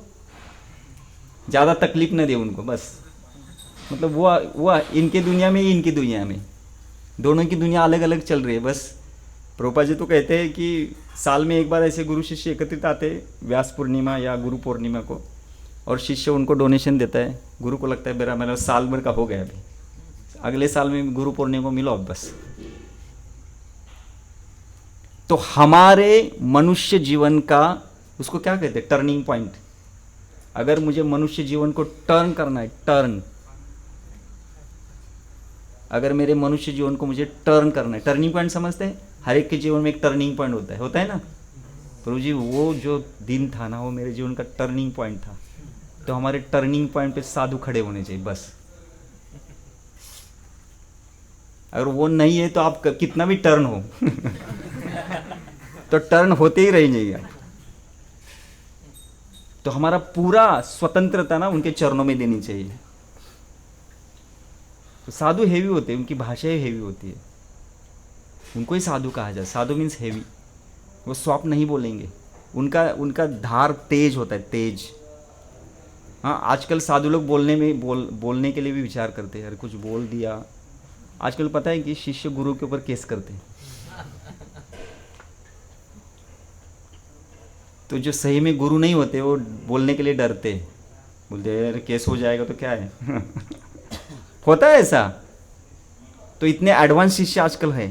ज़्यादा तकलीफ न दे उनको, बस मतलब वो इनके दुनिया में, इनकी दुनिया में, दोनों की दुनिया अलग अलग चल रही है बस। प्रभुपाद जी तो कहते हैं कि साल में एक बार ऐसे गुरु शिष्य एकत्रित आते, व्यास पूर्णिमा या गुरु पूर्णिमा को, और शिष्य उनको डोनेशन देता है। गुरु को लगता है मेरा साल भर का हो गया, अभी अगले साल में गुरु पूर्णिमा को मिलो अब बस। तो हमारे मनुष्य जीवन का, उसको क्या कहते हैं, टर्निंग पॉइंट। अगर मुझे मनुष्य जीवन को टर्न करना है, अगर मेरे मनुष्य जीवन को मुझे टर्न करना है, टर्निंग पॉइंट समझते हैं, हर एक के जीवन में एक टर्निंग पॉइंट होता है ना। प्रभु जी वो जो दिन था ना, वो मेरे जीवन का टर्निंग पॉइंट था। तो हमारे टर्निंग पॉइंट पे साधु खड़े होने चाहिए बस। अगर वो नहीं है तो आप कितना भी टर्न हो तो टर्न होते ही रहेंगे। तो हमारा पूरा स्वतंत्रता ना उनके चरणों में देनी चाहिए। तो साधु हेवी होते हैं, उनकी भाषाएं हेवी होती है, उनको ही साधु कहा जाए। साधु मीन्स हेवी, वो सॉफ्ट नहीं बोलेंगे, उनका धार तेज होता है, तेज। हाँ, आजकल साधु लोग बोलने के लिए भी विचार करते हैं, अरे कुछ बोल दिया। आजकल पता है कि शिष्य गुरु के ऊपर केस करते हैं। तो जो सही में गुरु नहीं होते वो बोलने के लिए डरते हैं, बोलते यार केस हो जाएगा तो क्या है होता है ऐसा। तो इतने एडवांस शिष्य आजकल है,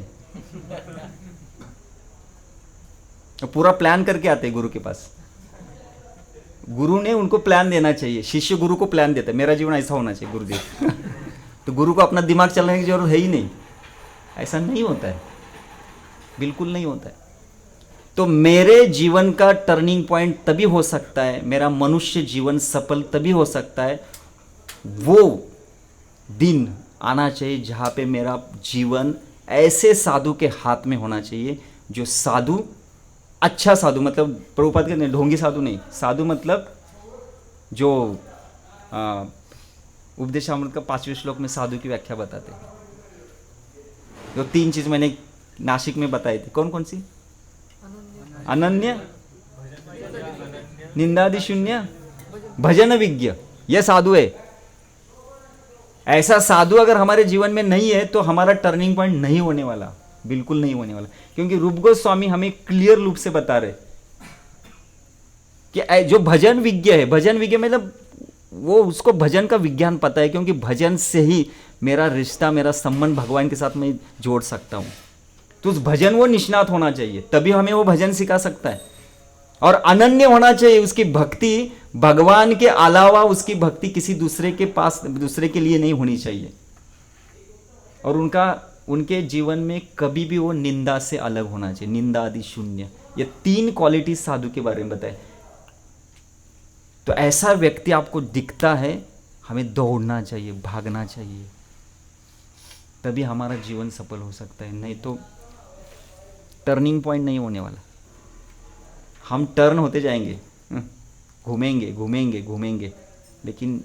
तो पूरा प्लान करके आते हैं गुरु के पास। गुरु ने उनको प्लान देना चाहिए, शिष्य गुरु को प्लान देता है, मेरा जीवन ऐसा होना चाहिए गुरुदेव तो गुरु को अपना दिमाग चलाने की जरूरत है ही नहीं। ऐसा नहीं होता है, बिल्कुल नहीं होता है। तो मेरे जीवन का टर्निंग पॉइंट तभी हो सकता है, मेरा मनुष्य जीवन सफल तभी हो सकता है, वो दिन आना चाहिए जहाँ पे मेरा जीवन ऐसे साधु के हाथ में होना चाहिए, जो साधु, अच्छा साधु, मतलब प्रभुपाद के ढोंगी साधु नहीं, साधु मतलब जो उपदेशामृत का 5वें श्लोक में साधु की व्याख्या बताते हैं। जो 3 चीज मैंने नासिक में बताई थी, कौन कौन सी? अनन्य, निंदादि शून्य, भजन विज्ञ, यह साधु है। ऐसा साधु अगर हमारे जीवन में नहीं है तो हमारा टर्निंग पॉइंट नहीं होने वाला, बिल्कुल नहीं होने वाला। क्योंकि रूप गोस्वामी हमें क्लियर रूप से बता रहे कि जो भजन विज्ञ है, भजन विज्ञ मतलब वो, उसको भजन का विज्ञान पता है, क्योंकि भजन से ही मेरा रिश्ता, मेरा संबंध भगवान के साथ मैं जोड़ सकता हूं। तो उस भजन वो निष्णात होना चाहिए, तभी हमें वो भजन सिखा सकता है। और अनन्य होना चाहिए, उसकी भक्ति भगवान के अलावा उसकी भक्ति किसी दूसरे के पास, दूसरे के लिए नहीं होनी चाहिए। और उनके जीवन में कभी भी वो निंदा से अलग होना चाहिए, निंदा आदि शून्य। ये 3 क्वालिटी साधु के बारे में बताए। तो ऐसा व्यक्ति आपको दिखता है, हमें दौड़ना चाहिए, भागना चाहिए, तभी हमारा जीवन सफल हो सकता है। नहीं तो टर्निंग पॉइंट नहीं होने वाला, हम टर्न होते जाएंगे, घूमेंगे घूमेंगे घूमेंगे। लेकिन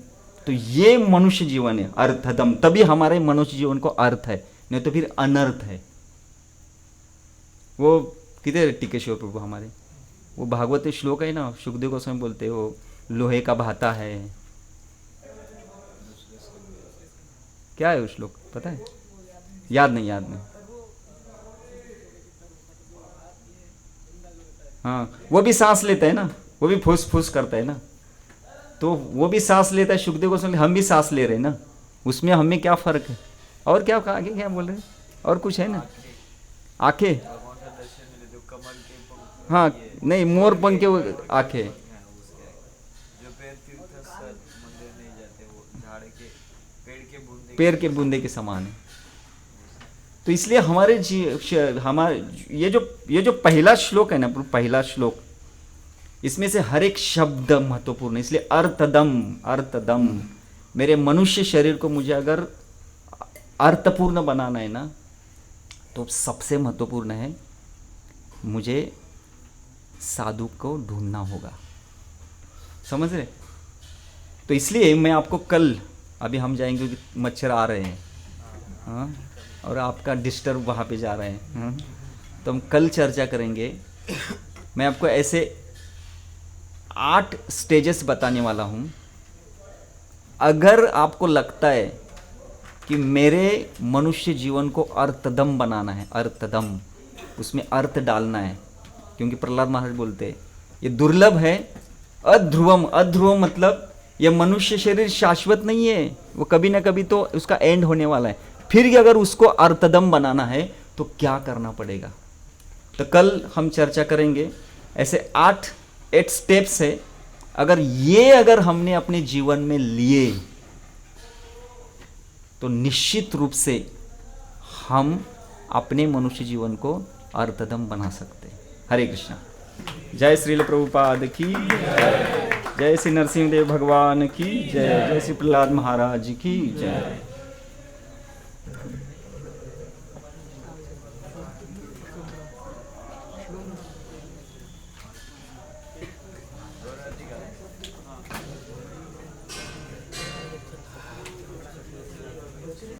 तो ये मनुष्य जीवन है अर्थदम, तभी हमारे मनुष्य जीवन को अर्थ है, नहीं तो फिर अनर्थ है। वो किधर टिकेश्वर प्रभु हमारे, वो भागवत श्लोक है ना, सुखदेव गोस्वामी बोलते हैं वो लोहे का भाता है। क्या है वो श्लोक पता है? याद नहीं। हाँ, वो भी सांस लेता है ना, वो भी फूस फूस करता है ना, तो वो भी सांस लेता है सुखदेव गोस्वामी, हम भी सांस ले रहे हैं ना, उसमें हमें क्या फर्क है? और क्या आगे क्या बोल रहे हैं? और कुछ है ना? आंखें, हाँ नहीं, मोर पंख के आंखें, जो पैर तीर्थ सर मंदिर नहीं जाते, वो झाड़ के पेड़ के बूंदे के समान है। तो इसलिए हमारे ये जो पहला श्लोक है ना, पहला श्लोक, इसमें से हर एक शब्द महत्वपूर्ण है। इसलिए अर्थदम, मेरे मनुष्य शरीर को मुझे अगर अर्थपूर्ण बनाना है ना, तो सबसे महत्वपूर्ण है मुझे साधु को ढूंढना होगा। समझ रहे? तो इसलिए मैं आपको कल, अभी हम जाएंगे, मच्छर आ रहे हैं, हाँ, और आपका डिस्टर्ब वहाँ पे जा रहे हैं, हाँ, तो हम कल चर्चा करेंगे। मैं आपको ऐसे 8 स्टेजेस बताने वाला हूँ। अगर आपको लगता है कि मेरे मनुष्य जीवन को अर्थदम बनाना है, अर्थदम, उसमें अर्थ डालना है, क्योंकि प्रहलाद महाराज बोलते हैं ये दुर्लभ है, अध्रुवम मतलब ये मनुष्य शरीर शाश्वत नहीं है, वो कभी ना कभी तो उसका एंड होने वाला है। फिर अगर उसको अर्थदम बनाना है तो क्या करना पड़ेगा, तो कल हम चर्चा करेंगे। ऐसे 8 स्टेप्स है, अगर हमने अपने जीवन में लिए तो निश्चित रूप से हम अपने मनुष्य जीवन को अर्थदम बना सकते हैं। हरे कृष्णा। जय श्रील प्रभुपाद की जय, जय श्री नरसिंह देव भगवान की जय, जय श्री प्रहलाद महाराज की जय।